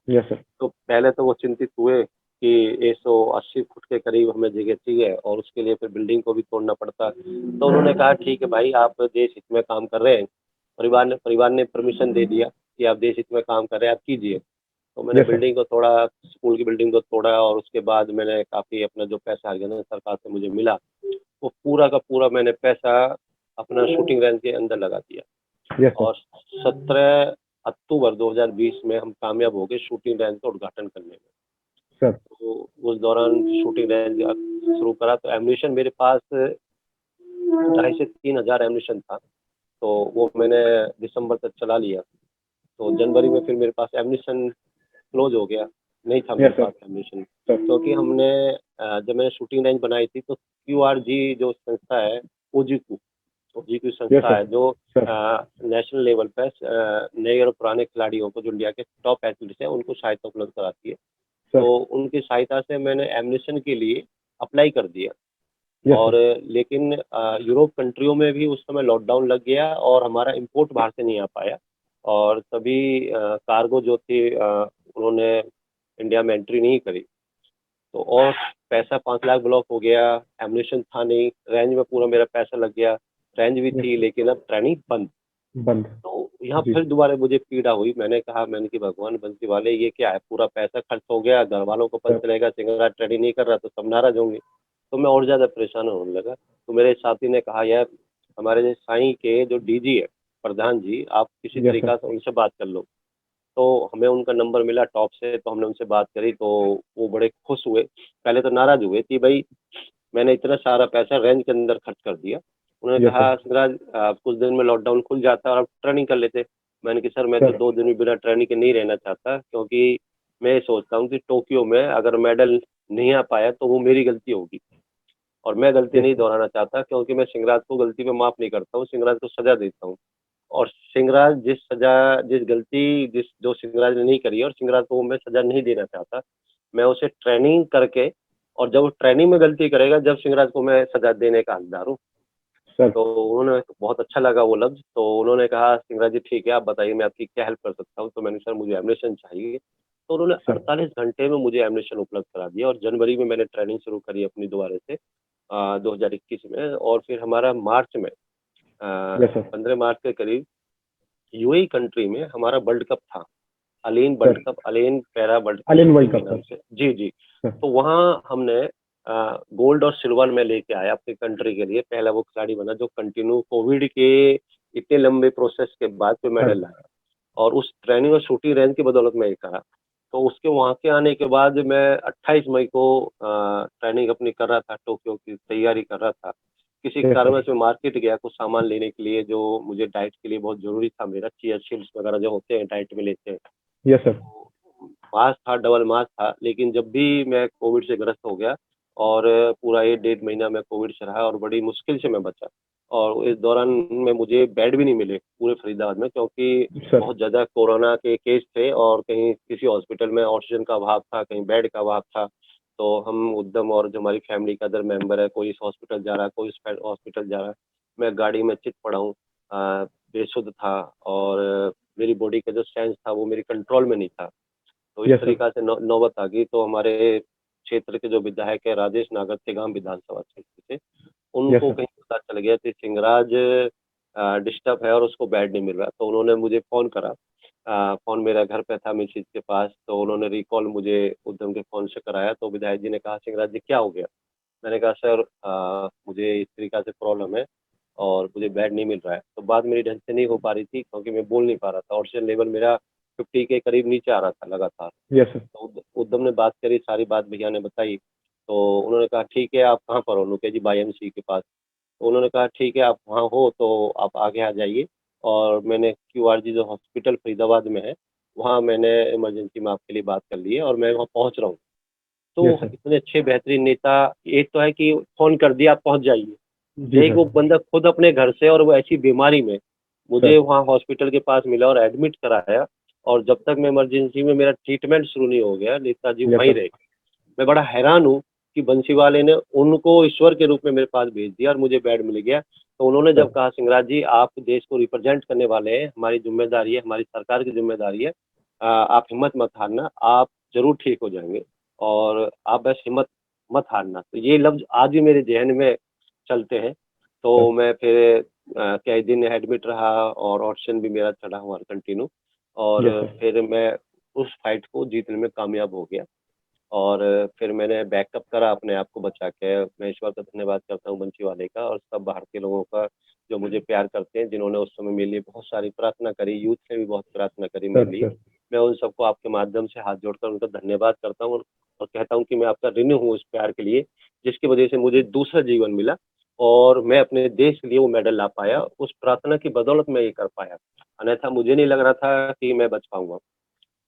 Yes, sir. तो पहले तो वो चिंतित हुए कि 180 फुट के करीब हमें जगह चाहिए और उसके लिए फिर बिल्डिंग को भी तोड़ना पड़ता। तो उन्होंने कहा, ठीक है भाई, आप देश हित में काम कर रहे हैं, परिवार ने परमिशन दे दिया कि आप देश हित में काम कर रहे हैं, आप कीजिए। तो मैंने Yes, sir. बिल्डिंग को तोड़ा, स्कूल की बिल्डिंग को तोड़ा, और उसके बाद मैंने काफ़ी अपना जो पैसा हरियाणा सरकार से मुझे मिला, वो पूरा का पूरा मैंने पैसा अपना शूटिंग रेंज के अंदर लगा दिया। Yes, sir. और 17 अक्टूबर 2020 में हम कामयाब हो गए शूटिंग रेंज का उद्घाटन करने में। Sir. तो उस दौरान शूटिंग रेंज शुरू करा, तो एम्यूनिशन मेरे पास 2,500 से 3,000 एम्यूनिशन था। तो वो मैंने दिसंबर तक चला लिया। तो जनवरी में फिर मेरे पास एम्यूनिशन क्लोज हो गया, नहीं था मेरे Yes, sir. पास एम्यूनिशन। Sir. क्योंकि हमने जब मैंने शूटिंग रेंज बनाई थी तो QRG जो संस्था है, ओजीक्यू Yes, संस्था sir. है, जो Sir. नेशनल लेवल पर नए और पुराने खिलाड़ियों को, जो इंडिया के टॉप एथलीट्स हैं, उनको सहायता उपलब्ध कराती है। Sir. तो उनकी सहायता से मैंने एम्यूनिशन के लिए अप्लाई कर दिया। Yes, और sir. लेकिन यूरोप कंट्रियों में भी उस समय लॉकडाउन लग गया और हमारा इंपोर्ट बाहर से नहीं आ पाया, और सभी कार्गो जो थी उन्होंने इंडिया में एंट्री नहीं करी। तो और पैसा 5 लाख ब्लॉक हो गया, एम्यूनिशन था नहीं, रेंज में पूरा मेरा पैसा लग गया, रेंज भी Yes, थी sir. लेकिन अब ट्रेनिंग बंद। बंद। तो यहाँ जी। फिर दोबारा मुझे पीड़ा हुई। मैंने कि भगवान बंसी वाले, ये क्या है, पूरा पैसा खर्च हो गया, घर वालों को पता सर। चलेगा सिंगराज ट्रेनिंग नहीं कर रहा तो सब नाराज होंगे। तो मैं और ज़्यादा परेशान होने लगा। तो मेरे साथी ने कहा, यार हमारे जो साईं के जो डीजी है प्रधान जी, आप किसी Yes, तरीका sir. से उनसे बात कर लो। तो हमें उनका नंबर मिला टॉप से, तो हमने उनसे बात करी, तो वो बड़े खुश हुए। पहले तो नाराज़ हुए कि भाई मैंने इतना सारा पैसा रेंज के अंदर खर्च कर दिया। उन्होंने Yes, कहा, sir. सिंगराज कुछ दिन में लॉकडाउन खुल जाता और आप ट्रेनिंग कर लेते। मैंने कहा, सर मैं तो सर। 2 दिन भी बिना ट्रेनिंग के नहीं रहना चाहता, क्योंकि मैं ये सोचता हूँ कि टोक्यो में अगर मेडल नहीं आ पाया तो वो मेरी गलती होगी, और मैं गलती Yes, नहीं sir. दोहराना चाहता, क्योंकि मैं सिंगराज को गलती पे माफ़ नहीं करता हूँ, सिंगराज को सज़ा देता हूँ। और सिंगराज जो सिंगराज ने नहीं करी है, और सिंगराज को मैं सज़ा नहीं देना चाहता। मैं उसे ट्रेनिंग करके, और जब वो ट्रेनिंग में गलती करेगा, जब सिंगराज को मैं सज़ा देने का हकदार हूँ। सर। तो उन्होंने, बहुत अच्छा लगा वो लफ्ज़। तो उन्होंने कहा, सिंगराज जी ठीक है, आप बताइए मैं आपकी क्या हेल्प कर सकता हूँ। तो मैंने, सर मुझे एम्यूनिशन चाहिए। तो उन्होंने सर। 48 घंटे में मुझे एम्यूनिशन उपलब्ध करा दिया, और जनवरी में मैंने ट्रेनिंग शुरू करी अपनी दोबारा से 2021 में। और फिर हमारा मार्च में Yes, sir. 15 मार्च के करीब यूएई कंट्री में हमारा वर्ल्ड कप था, अलेन सर। वर्ल्ड कप, अलेन पैरा वर्ल्ड कप अलेन वर्ल्ड के कप, नाम सर। से। जी, जी। सर। तो वहाँ हमने गोल्ड और सिल्वर में लेके आया अपनी कंट्री के लिए। पहला वो खिलाड़ी बना जो कंटिन्यू कोविड के इतने लंबे प्रोसेस के बाद कोई सर। मेडल लाया, और उस ट्रेनिंग और शूटिंग रेंज की बदौलत में ये करा। तो उसके वहाँ के आने के बाद मैं 28 मई को ट्रेनिंग अपनी कर रहा था, टोक्यो की तैयारी कर रहा था। किसी Yes, कारणवश sir. मैं मार्केट गया कुछ सामान लेने के लिए, जो मुझे डाइट के लिए बहुत ज़रूरी था, मेरा चिया सीड्स वगैरह जो होते हैं डाइट में लेते हैं। Yes, sir. तो मास था, डबल मास था, लेकिन जब भी मैं कोविड से ग्रस्त हो गया और पूरा ये 1.5 महीना मैं कोविड से रहा और बड़ी मुश्किल से मैं बचा। और इस दौरान में मुझे बेड भी नहीं मिले पूरे फरीदाबाद में, क्योंकि सर बहुत ज़्यादा कोरोना के केस थे और कहीं किसी हॉस्पिटल में ऑक्सीजन का अभाव था, कहीं बेड का अभाव था। तो हम उद्यम और जो हमारी फैमिली का अदर मेंबर है, कोई इस हॉस्पिटल जा रहा है, कोई इस हॉस्पिटल जा रहा है, मैं गाड़ी में चित पड़ा हूँ, बेसुध था और मेरी बॉडी का जो सेंस था वो मेरे कंट्रोल में नहीं था। तो इस यस सर तरीक़ा से नौबत आ गई। तो हमारे क्षेत्र के जो विधायक है राजेश नागर तेगाम विधानसभा क्षेत्र से, यस उनको सर कहीं पता चल गया कि सिंगराज डिस्टर्ब है और उसको बेड नहीं मिल रहा। तो उन्होंने मुझे फ़ोन करा, फ़ोन मेरा घर पे था मिसिज़ के पास, तो उन्होंने रिकॉल मुझे उद्यम के फ़ोन से कराया। तो विधायक जी ने कहा, सिंगराज जी क्या हो गया? मैंने कहा सर मुझे इस तरीक़ा से प्रॉब्लम है और मुझे बेड नहीं मिल रहा है। तो बात मेरी ढंग से नहीं हो पा रही थी क्योंकि मैं बोल नहीं पा रहा था, ऑक्सीजन लेवल मेरा 50 के करीब नीचे आ रहा था लगातार। यस सर तो उद्यम ने बात करी, सारी बात भैया ने बताई। तो उन्होंने कहा ठीक है, आप कहाँ पर हो? नुके जी वाईएमसीए के पास। तो उन्होंने कहा ठीक है, आप वहाँ हो तो आप आगे आ जाइए। और मैंने क्यूआरजी जो हॉस्पिटल फरीदाबाद में है, वहाँ मैंने इमरजेंसी में आपके लिए बात कर ली है और मैं वहाँ पहुँच रहा हूँ। यस तो सर इतने अच्छे बेहतरीन नेता, एक तो है कि फ़ोन कर दिया आप पहुँच जाइए। जी एक वो सर बंदा खुद अपने घर से और वो ऐसी बीमारी में मुझे सर वहाँ हॉस्पिटल के पास मिला और एडमिट कराया। और जब तक मैं इमरजेंसी में मेरा ट्रीटमेंट शुरू नहीं हो गया, नेताजी यस वहीं सर रहे। मैं बड़ा हैरान हूँ कि बंसीवाले ने उनको ईश्वर के रूप में मेरे पास भेज दिया और मुझे बेड मिल गया। तो उन्होंने जब सर कहा, सिंगराज जी आप देश को रिप्रेजेंट करने वाले हैं, हमारी ज़िम्मेदारी है, हमारी सरकार की ज़िम्मेदारी है, आप हिम्मत मत हारना, आप ज़रूर ठीक हो जाएँगे और आप बस हिम्मत मत हारना। तो ये लफ्ज़ आज भी मेरे ज़हन में चलते हैं। तो सर मैं फिर कई दिन एडमिट रहा और ऑक्सीजन भी मेरा चढ़ा हुआ कंटिन्यू। और यस सर फिर मैं उस फाइट को जीतने में कामयाब हो गया। और फिर मैंने बैकअप करा अपने आप को बचा के। मैं ईश्वर का धन्यवाद करता हूँ बंसीवाले का और सब भारतीय लोगों का जो मुझे प्यार करते हैं, जिन्होंने उस समय मेरे लिए बहुत सारी प्रार्थना करी, यूथ ने भी बहुत प्रार्थना करी मेरे सर लिए। सर मैं उन सबको आपके माध्यम से हाथ जोड़कर उनका धन्यवाद करता हूँ और कहता हूँ कि मैं आपका ऋणी हूँ उस प्यार के लिए, जिसकी वजह से मुझे दूसरा जीवन मिला और मैं अपने देश के लिए वो मेडल ला पाया। उस प्रार्थना की बदौलत मैं ये कर पाया, अन्यथा मुझे नहीं लग रहा था कि मैं बच पाऊँगा।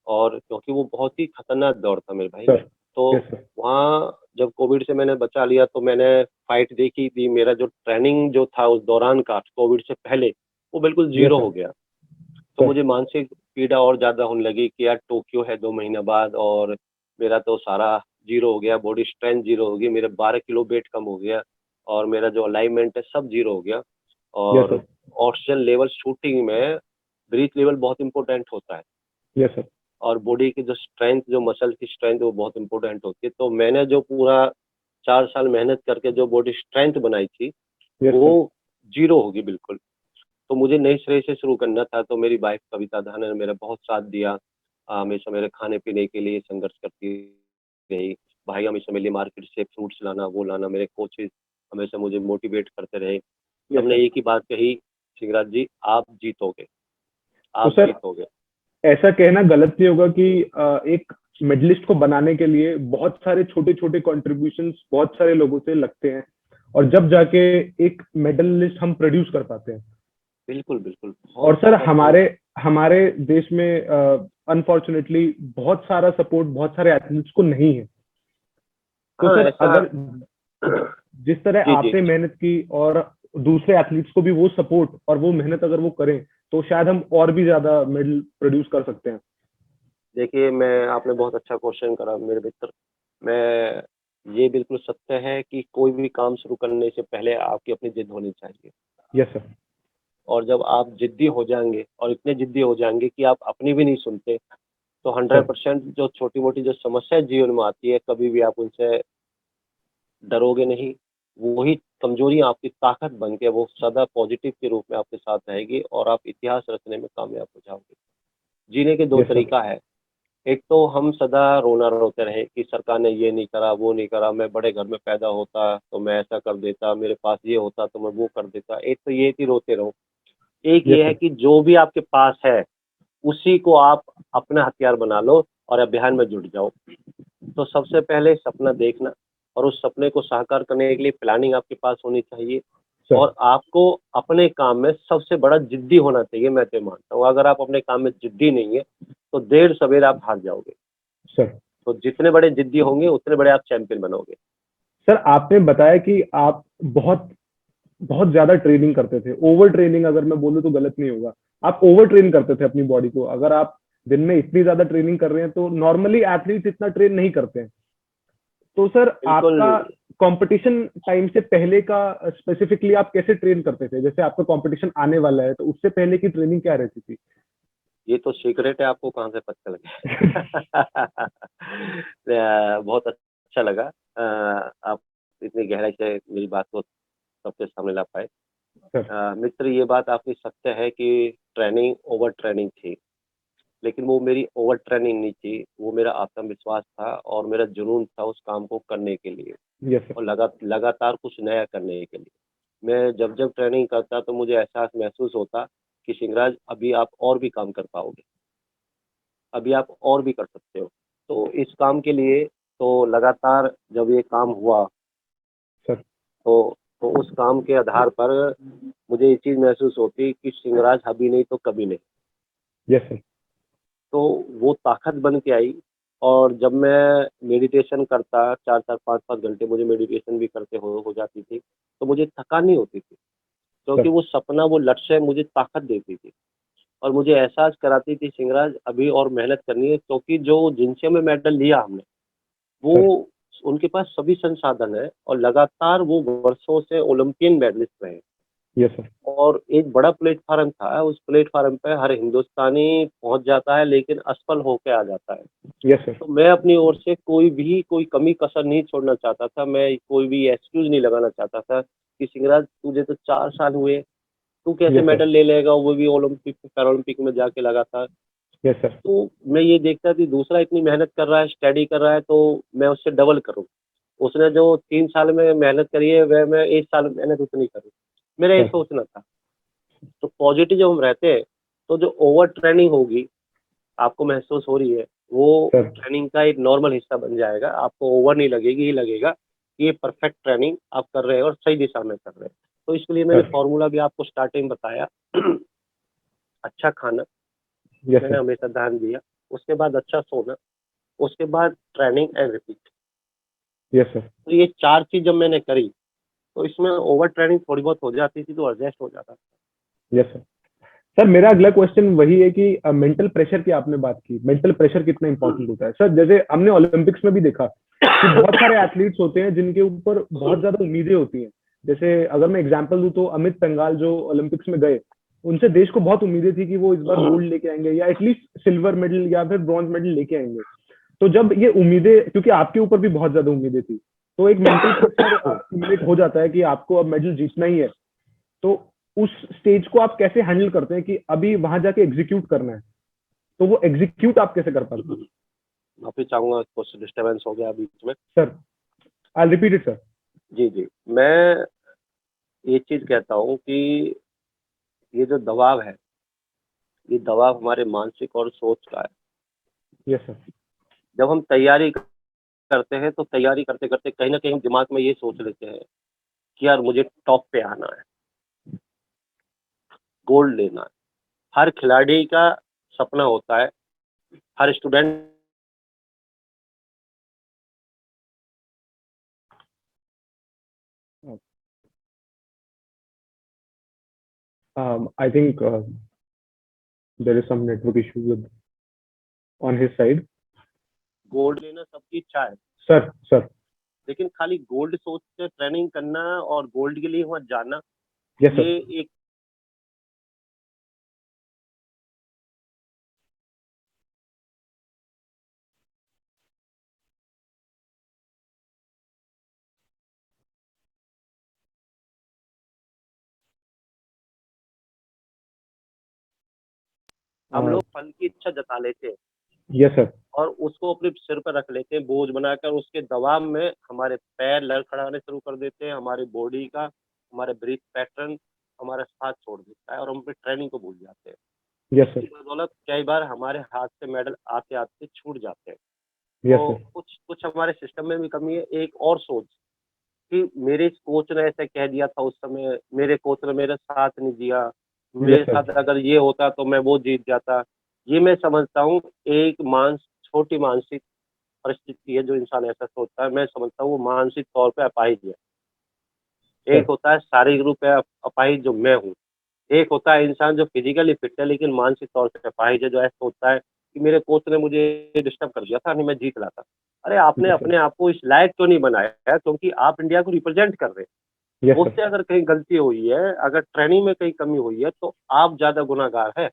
और क्योंकि वो बहुत ही खतरनाक दौर था मेरे भाई। सर तो यस सर वहाँ जब कोविड से मैंने बचा लिया तो मैंने फाइट देखी थी, मेरा जो ट्रेनिंग जो था उस दौरान का कोविड से पहले, वो बिल्कुल यस ज़ीरो सर हो गया। तो सर मुझे मानसिक पीड़ा और ज़्यादा होने लगी कि यार टोक्यो है 2 महीने बाद और मेरा तो सारा ज़ीरो हो गया, बॉडी स्ट्रेंथ ज़ीरो हो गई, मेरे 12 किलो वेट कम हो गया और मेरा जो अलाइनमेंट है सब ज़ीरो हो गया। यस और सर ऑक्सीजन लेवल शूटिंग में ब्रीथ लेवल बहुत इम्पोर्टेंट होता है यस सर और बॉडी की जो स्ट्रेंथ, जो मसल की स्ट्रेंथ वो बहुत इम्पोर्टेंट होती है। तो मैंने जो पूरा 4 साल मेहनत करके जो बॉडी स्ट्रेंथ बनाई थी, यस सर वो ज़ीरो हो गई बिल्कुल। तो मुझे नए सिरे से शुरू करना था, तो मेरी वाइफ़ कविता धाना ने मेरा बहुत साथ दिया। हमेशा मेरे खाने-पीने के लिए संघर्ष करती रही। भाई हमेशा मेरे लिए मार्केट से फ्रूट्स लाना, वो लाना, मेरे कोचेज़ हमेशा मुझे मोटिवेट करते रहे। यस सबने सर एक ही बात कही, "शिवराज जी आप जीतोगे, तो आप सर जीतोगे।" ऐसा कहना गलत नहीं होगा कि एक मेडलिस्ट को बनाने के लिए बहुत सारे छोटे छोटे कॉन्ट्रीब्यूशंस बहुत सारे लोगों से लगते हैं और जब जाके एक मेडलिस्ट हम प्रोड्यूस कर पाते हैं। बिल्कुल, बिल्कुल। और बहुत सर ज़्यादा तो हमारे हमारे देश में अनफॉर्चुनेटली बहुत सारा सपोर्ट बहुत सारे एथलीट्स को नहीं है। तो हाँ, सर ऐसा अगर जिस तरह जी, जी। आपने मेहनत की और दूसरे एथलीट्स को भी वो सपोर्ट और वो मेहनत अगर वो करें तो शायद हम और भी ज्यादा मेडल प्रोड्यूस कर सकते हैं। देखिए, मैं आपने बहुत अच्छा क्वेश्चन करा मेरे मित्र। मैं ये बिल्कुल सत्य है कि कोई भी काम शुरू करने से पहले आपकी अपनी ज़िद होनी चाहिए। यस सर और जब आप ज़िद्दी हो जाएँगे और इतने ज़िद्दी हो जाएँगे कि आप अपनी भी नहीं सुनते, तो सर 100% जो छोटी-मोटी जो समस्याएँ जीवन में आती है, कभी भी आप उनसे डरोगे नहीं। वही कमज़ोरी आपकी ताकत बन के वो सदा पॉज़िटिव के रूप में आपके साथ रहेगी और आप इतिहास रचने में कामयाब हो जाओगे। जीने के 2 यस सर तरीका है। एक तो हम सदा रोना रोते रहे कि सरकार ने ये नहीं करा, वो नहीं करा, मैं बड़े घर में पैदा होता तो मैं ऐसा कर देता, मेरे पास ये होता तो मैं वो कर देता। एक तो ये कि रोते रहो। एक यस ये है सर कि जो भी आपके पास है, उसी को आप अपना हथियार बना लो और अभियान में जुट जाओ। तो सबसे पहले सपना देखना और उस सपने को साकार करने के लिए प्लानिंग आपके पास होनी चाहिए सर और आपको अपने काम में सबसे बड़ा जिद्दी होना चाहिए, मैं तो ये मानता हूँ। अगर आप अपने काम में जिद्दी नहीं है, तो देर-सवेर आप हार जाओगे। सर तो जितने बड़े जिद्दी होंगे, उतने बड़े आप चैंपियन बनोगे। सर आपने बताया कि आप बहुत बहुत ज्यादा ट्रेनिंग करते थे, ओवर ट्रेनिंग अगर मैं बोलूँ तो गलत नहीं होगा, आप ओवर ट्रेन करते थे अपनी बॉडी को। अगर आप दिन में इतनी ज्यादा ट्रेनिंग कर रहे हैं तो नॉर्मली एथलीट्स इतना ट्रेन नहीं करते हैं। तो सर बिल्कुल। आपका कंपटीशन टाइम से पहले का स्पेसिफिकली आप कैसे ट्रेन करते थे? जैसे आपका कंपटीशन आने वाला है तो उससे पहले की ट्रेनिंग क्या रहती थी? ये तो सीक्रेट है, आपको कहाँ से पता चल गया? बहुत अच्छा लगा आप इतनी गहराई से मेरी बात को सबके सामने ला पाए। मित्र, ये बात आपकी सत्य है कि ट्रेनिंग ओवर ट्रेनिंग थी, लेकिन वो मेरी ओवर ट्रेनिंग नहीं थी, वो मेरा आत्मविश्वास था और मेरा जुनून था उस काम को करने के लिए यस सर। और लगातार कुछ नया करने के लिए। मैं जब जब ट्रेनिंग करता तो मुझे एहसास महसूस होता कि शिंगराज अभी आप और भी काम कर पाओगे, अभी आप और भी कर सकते हो। तो इस काम के लिए तो लगातार जब ये काम हुआ सर। तो उस काम के आधार पर मुझे ये चीज़ महसूस होती कि शिंगराज अभी नहीं तो कभी नहीं। Yes sir. तो वो ताकत बन के आई और जब मैं मेडिटेशन करता 4-4 5-5 घंटे मुझे मेडिटेशन भी करते हो जाती थी, तो मुझे थकान नहीं होती थी, क्योंकि सर। वो सपना, वो लक्ष्य मुझे ताकत देती थी और मुझे एहसास कराती थी शिंगराज अभी और मेहनत करनी है, क्योंकि जो जिनसे में मेडल लिया हमने, सर। वो उनके पास सभी संसाधन है और लगातार वो वर्षों से ओलंपियन मेडलिस्ट रहे यस सर। और एक बड़ा प्लेटफार्म था, उस प्लेटफार्म पे हर हिंदुस्तानी पहुंच जाता है लेकिन असफल होके आ जाता है। Yes sir. तो मैं अपनी ओर से कोई कमी कसर नहीं छोड़ना चाहता था, मैं कोई भी एक्सक्यूज नहीं लगाना चाहता था कि शिंगराज तुझे तो 4 साल हुए, तू कैसे यस सर। मेडल ले लेगा, वो भी ओलंपिक पैरालंपिक में जाके लगातार। Yes sir. तो मैं ये देखता कि दूसरा इतनी मेहनत कर रहा है, स्टडी कर रहा है, तो मैं उससे डबल करूँ। उसने जो 3 साल में मेहनत करी है वह मैं 1 साल में मेहनत उतनी करूँ, मेरा ये सर। सोचना था। तो पॉजिटिव जब हम रहते हैं तो जो ओवर ट्रेनिंग होगी आपको महसूस हो रही है, वो सर। ट्रेनिंग का एक नॉर्मल हिस्सा बन जाएगा, आपको ओवर नहीं लगेगी, ये लगेगा कि ये परफेक्ट ट्रेनिंग आप कर रहे हैं और सही दिशा में कर रहे हैं। तो इसके लिए मैंने सर। फॉर्मूला भी आपको स्टार्टिंग बताया। अच्छा खाना यस मैंने सर। हमेशा ध्यान दिया, उसके बाद अच्छा सोना, उसके बाद training and repeat. Yes sir. तो ये 4 चीज़ जब मैंने करी तो इसमें ओवर ट्रेनिंग थोड़ी बहुत हो जाती थी तो एडजस्ट हो जाता था। Yes sir. सर मेरा अगला क्वेश्चन वही है कि मेंटल प्रेशर की आपने बात की, मेंटल प्रेशर कितना इंपॉर्टेंट होता है सर? जैसे हमने ओलंपिक्स में भी देखा कि बहुत सारे एथलीट्स होते हैं जिनके ऊपर बहुत ज्यादा उम्मीदें होती हैं। जैसे अगर मैं एग्जांपल दूं तो अमित पंघाल जो ओलंपिक्स में गए, उनसे देश को बहुत उम्मीदें थी कि वो इस बार गोल्ड लेके आएंगे या एटलीस्ट सिल्वर मेडल या फिर ब्रॉन्ज मेडल लेके आएंगे। तो जब ये उम्मीदें, क्योंकि आपके ऊपर भी बहुत ज्यादा उम्मीदें थी, तो एक मेंटल प्रेशर एक्यूमुलेट हो जाता है कि आपको अब मेडल जीतना ही है। तो उस स्टेज को आप कैसे हैंडल करते हैं कि अभी वहां जाके एग्जीक्यूट करना है, तो वो एग्जीक्यूट आप कैसे कर पाते हैं? माफी चाहूंगा, कुछ डिस्टर्बेंस हो गया बीच में। Sir I repeat it sir. जी जी, मैं ये चीज कहता हूँ कि ये जो दबाव है, ये दबाव हमारे मानसिक और सोच का है। Yes sir. जब हम तैयारी करते हैं तो तैयारी करते करते कहीं ना कहीं हम दिमाग में ये सोच लेते हैं कि यार मुझे टॉप पे आना है, गोल्ड लेना है। हर खिलाड़ी का सपना होता है, हर student I think there is some network issue with on his side. Gold लेना सबकी इच्छा है, सर। सर। लेकिन खाली गोल्ड सोच के ट्रेनिंग करना और गोल्ड के लिए वहाँ जाना, यस ये सर। एक हम लोग फल की इच्छा जता लेते हैं यस सर। और उसको अपने सिर पर रख लेते हैं बोझ बनाकर। उसके दबाव में हमारे पैर लड़खड़ाने शुरू कर देते हैं, हमारी बॉडी का, हमारे ब्रीथ पैटर्न हमारा साथ छोड़ देता है और हम अपनी ट्रेनिंग को भूल जाते हैं। Yes sir. इसकी बदौलत कई बार हमारे हाथ से मेडल आते आते छूट जाते हैं। यस तो सर। कुछ कुछ हमारे सिस्टम में भी कमी है। एक और सोच कि मेरे कोच ने ऐसे कह दिया था उस समय, मेरे कोच ने मेरा साथ नहीं दिया, मेरे यस सर। साथ अगर ये होता तो मैं वो जीत जाता। ये मैं समझता हूँ एक छोटी मानसिक परिस्थिति है जो इंसान ऐसा सोचता है, मैं समझता हूँ वो मानसिक तौर पे अपाहिज है। एक होता है शारीरिक रूप से अपाहिज जो मैं हूँ, एक होता है इंसान जो फिजिकली फिट है लेकिन मानसिक तौर से अपाहिज है, जो ऐसा होता है कि मेरे कोच ने मुझे डिस्टर्ब कर दिया था, नहीं मैं जीत रहा था। अरे आपने Yes, sir. अपने आप को इस लायक क्यों नहीं बनाया, क्योंकि आप इंडिया को रिप्रेजेंट कर रहे हैं। Yes, sir. उससे अगर कहीं गलती हुई है, अगर ट्रेनिंग में कहीं कमी हुई है तो आप ज्यादा गुनाहगार है।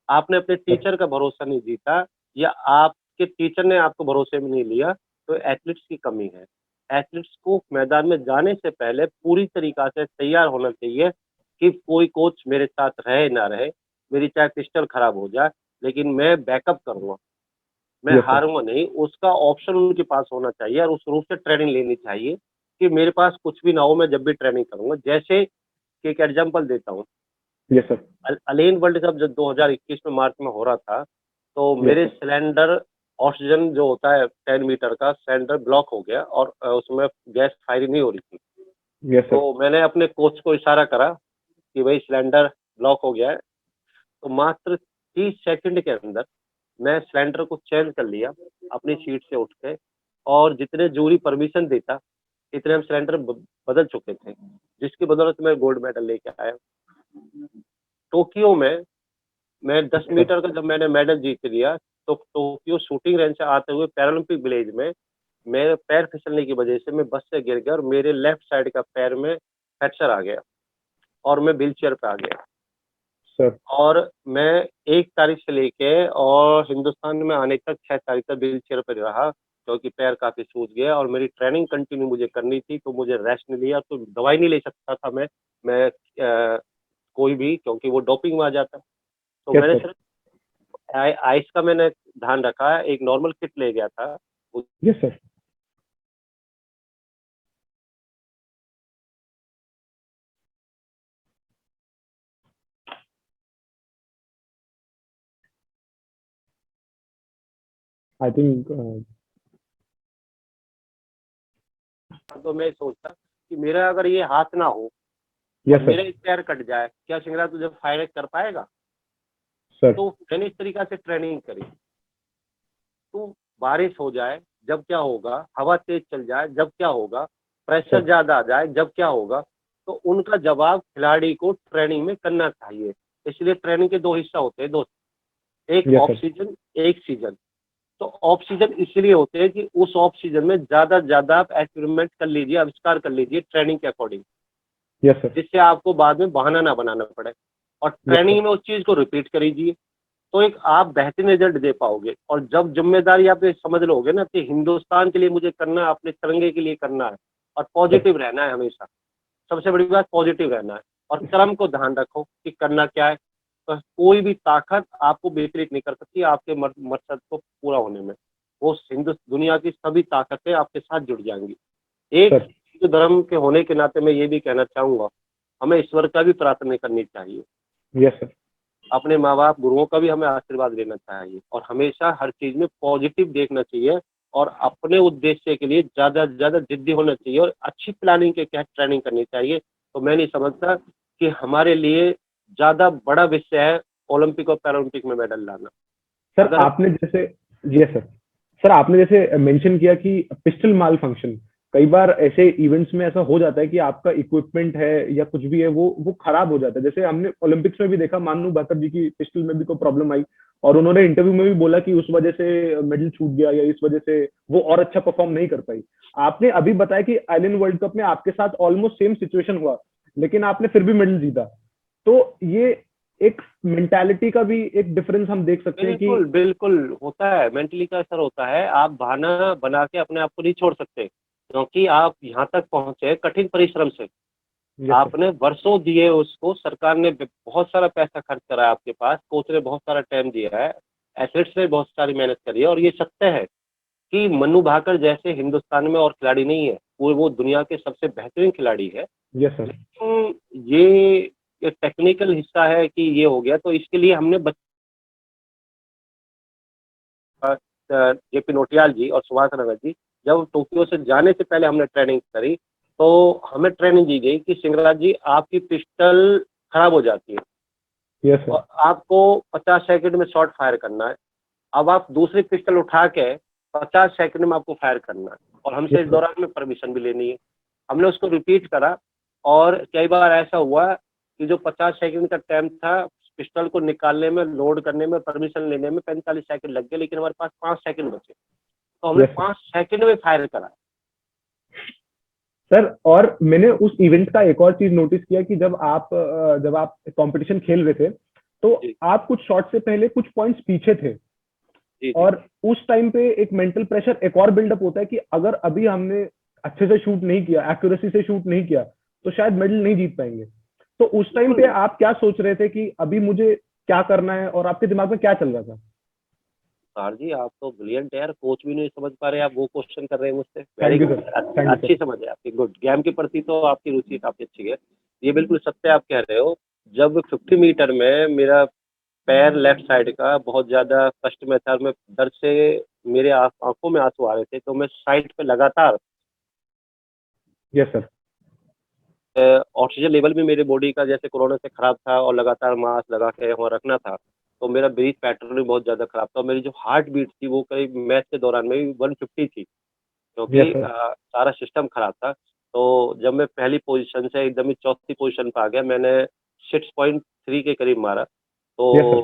आपने अपने टीचर का भरोसा नहीं जीता या आपके टीचर ने आपको भरोसे में नहीं लिया, तो एथलीट्स की कमी है। एथलीट्स को मैदान में जाने से पहले पूरी तरीका से तैयार होना चाहिए कि कोई कोच मेरे साथ रहे ना रहे, मेरी चाहे पिस्टल खराब हो जाए, लेकिन मैं बैकअप करूँगा, मैं Yes, sir. हारूँगा नहीं। उसका ऑप्शन उनके पास होना चाहिए और उस रूप से ट्रेनिंग लेनी चाहिए कि मेरे पास कुछ भी ना हो, मैं जब भी ट्रेनिंग करूँगा। जैसे कि एक एग्ज़ाम्पल देता हूँ, Yes, sir. अलेन वर्ल्ड कप जब 2021 में मार्च में हो रहा था, तो Yes, मेरे sir. सिलेंडर ऑक्सीजन जो होता है 10 मीटर का सिलेंडर ब्लॉक हो गया और उसमें गैस फायरिंग नहीं हो रही थी। Yes, sir. तो मैंने अपने कोच को इशारा करा कि भाई सिलेंडर ब्लॉक हो गया है, तो मात्र 30 सेकंड के अंदर मैं सिलेंडर को चेंज कर लिया अपनी सीट से उठ के, और जितने जूरी परमिशन देता इतने हम सिलेंडर बदल चुके थे, जिसकी बदौलत मैं गोल्ड मेडल लेके आया। टोक्यो में मैं 10 मीटर का जब मैंने मेडल जीत लिया, तो टोक्यो शूटिंग रेंज से आते हुए पैरालंपिक विलेज में मेरे पैर फिसलने की वजह से मैं बस से गिर गया और मेरे लेफ्ट साइड का पैर में फ्रैक्चर आ गया और मैं व्हीलचेयर पे आ गया। Sir. और मैं 1 तारीख से लेके और हिंदुस्तान में आने तक 6 तारीख तक व्हीलचेयर पे रहा, क्योंकि पैर काफ़ी सूज गया और मेरी ट्रेनिंग कंटिन्यू मुझे करनी थी, तो मुझे रेस्ट नहीं लिया, तो दवाई नहीं ले सकता था मैं कोई भी, क्योंकि वो डोपिंग में आ जाता। तो Yes, मैंने sir. सिर्फ आइस का मैंने ध्यान रखा, एक नॉर्मल किट ले गया था। Yes, sir. I think. तो मैं सोचता कि मेरा अगर ये हाथ ना हो Yes, और sir. मेरा एक पैर कट जाए, क्या सिंगरा तुझे फायर कर पाएगा? Sir. तो मैंने इस तरीका से ट्रेनिंग करी। तो बारिश हो जाए जब क्या होगा, हवा तेज चल जाए जब क्या होगा, प्रेशर सर। ज्यादा आ जाए जब क्या होगा, तो उनका जवाब खिलाड़ी को ट्रेनिंग में करना चाहिए। इसलिए ट्रेनिंग के 2 हिस्सा होते हैं दोस्त, एक Yes, ऑफ sir. सीजन, एक सीजन। तो ऑफ सीजन इसलिए होते हैं कि उस ऑफ सीजन में ज्यादा से ज्यादा आप एक्सपेरिमेंट कर लीजिए, आविष्कार कर लीजिए ट्रेनिंग के अकॉर्डिंग, Yes, sir. जिससे आपको बाद में बहाना ना बनाना पड़े, और ट्रेनिंग में उस चीज को रिपीट करीजिए, तो एक आप बेहतरीन रिजल्ट दे पाओगे। और जब जिम्मेदारी आप ये समझ लोगे ना कि हिंदुस्तान के लिए मुझे करना है, अपने तिरंगे के लिए करना है, और पॉजिटिव रहना है हमेशा, सबसे बड़ी बात पॉजिटिव रहना है, और क्रम को ध्यान रखो कि करना क्या है। तो कोई भी ताकत आपको विपरीत नहीं कर सकती आपके मकसद को पूरा होने में। वो हिंदू दुनिया की सभी ताकतें आपके साथ जुड़ जाएंगी। एक सर। हिंदू धर्म के होने के नाते मैं ये भी कहना चाहूंगा, हमें ईश्वर का भी प्रार्थना करनी चाहिए, Yes, sir. अपने माँ बाप गुरुओं का भी हमें आशीर्वाद लेना चाहिए, और हमेशा हर चीज में पॉजिटिव देखना चाहिए, और अपने उद्देश्य के लिए ज्यादा से ज्यादा जिद्दी होना चाहिए, और अच्छी प्लानिंग के तहत ट्रेनिंग करनी चाहिए। तो मैं नहीं समझता कि हमारे लिए ज्यादा बड़ा विषय है ओलंपिक और पैरालंपिक में मेडल लाना। सर अगर आपने जैसे सर आपने जैसे मेंशन किया कि पिस्टल माल फंक्शन, कई बार ऐसे इवेंट्स में ऐसा हो जाता है कि आपका इक्विपमेंट है या कुछ भी है वो खराब हो जाता है। जैसे हमने ओलंपिक्स में भी देखा, मानू भाकर जी की पिस्टल में भी कोई प्रॉब्लम आई और उन्होंने इंटरव्यू में भी बोला कि उस वजह से मेडल छूट गया या इस वजह से वो और अच्छा परफॉर्म नहीं कर पाई। आपने अभी बताया कि आइलैंड वर्ल्ड कप में आपके साथ ऑलमोस्ट सेम सिचुएशन हुआ, लेकिन आपने फिर भी मेडल जीता। तो ये एक मेंटालिटी का भी एक डिफरेंस हम देख सकते हैं कि बिल्कुल बिल्कुल होता है, मेंटली का असर होता है। आप बहाना बना के अपने आप को नहीं छोड़ सकते, क्योंकि आप यहाँ तक पहुंचे कठिन परिश्रम से। आपने वर्षों दिए उसको, सरकार ने बहुत सारा पैसा खर्च करा है आपके पास, कोच ने बहुत सारा टाइम दिया है, एथलीट्स ने बहुत सारी मेहनत करी है, और ये सत्य है कि मनु भाकर जैसे हिंदुस्तान में और खिलाड़ी नहीं है, वो दुनिया के सबसे बेहतरीन खिलाड़ी है। Yes sir. लेकिन ये टेक्निकल हिस्सा है कि ये हो गया, तो इसके लिए हमने जेपी नोटियाल जी और सुभाष नगर जी, जब टोक्यो से जाने से पहले हमने ट्रेनिंग करी, तो हमें ट्रेनिंग दी गई कि सिंगराज जी आपकी पिस्टल खराब हो जाती है, यस सर। और आपको 50 सेकंड में शॉट फायर करना है। अब आप दूसरी पिस्टल उठा के 50 सेकंड में आपको फायर करना है और हमसे Yes, इस sir. दौरान में परमिशन भी लेनी है। हमने उसको रिपीट करा और कई बार ऐसा हुआ कि जो 50 सेकंड का टाइम था, पिस्टल को निकालने में, लोड करने में, परमिशन लेने में 45 सेकंड लग गए, लेकिन हमारे पास 5 सेकंड बचे, तो हमने Yes, sir. 5 सेकंड में फायर करा। सर, और मैंने उस इवेंट का एक और चीज नोटिस किया कि जब आप कंपटीशन खेल रहे थे तो जी। आप कुछ शॉट से पहले कुछ पॉइंट्स पीछे थे, जी, और उस टाइम पे एक मेंटल प्रेशर एक और बिल्डअप होता है कि अगर अभी हमने अच्छे से शूट नहीं किया, एक्यूरेसी से शूट नहीं किया, तो शायद मेडल नहीं जीत पाएंगे। तो उस टाइम पे बिल्कुल। आप क्या सोच रहे थे कि अभी मुझे क्या करना है, और आपके दिमाग में क्या चल रहा था? सर जी, आप तो ब्रिलियंट है यार, कोच भी नहीं समझ पा रहे, आप वो क्वेश्चन कर रहे हैं मुझसे। Thank very you good, sir, thank you अच्छी सर। समझ है आपकी, गुड। गेम के प्रति तो आपकी रुचि काफी अच्छी है, ये बिल्कुल सत्य आप कह रहे हो। जब 50 मीटर में मेरा पैर लेफ्ट साइड का बहुत ज्यादा कष्ट में था, मैं दर्द से मेरे आंखों में आंसू आ रहे थे, तो मैं साइड पे लगातार यस सर। ऑक्सीजन लेवल भी मेरे बॉडी का जैसे कोरोना से खराब था और लगातार मास्क लगा के वहाँ रखना था, तो मेरा ब्रीथ पैटर्न भी बहुत ज़्यादा खराब था और मेरी जो हार्ट बीट थी वो करीब मैच के दौरान में भी 150 थी, क्योंकि Yes, sir. सारा सिस्टम खराब था। तो जब मैं पहली पोजीशन से एकदम ही चौथी पोजीशन पे आ गया, मैंने 6.3 के करीब मारा, तो Yes, sir.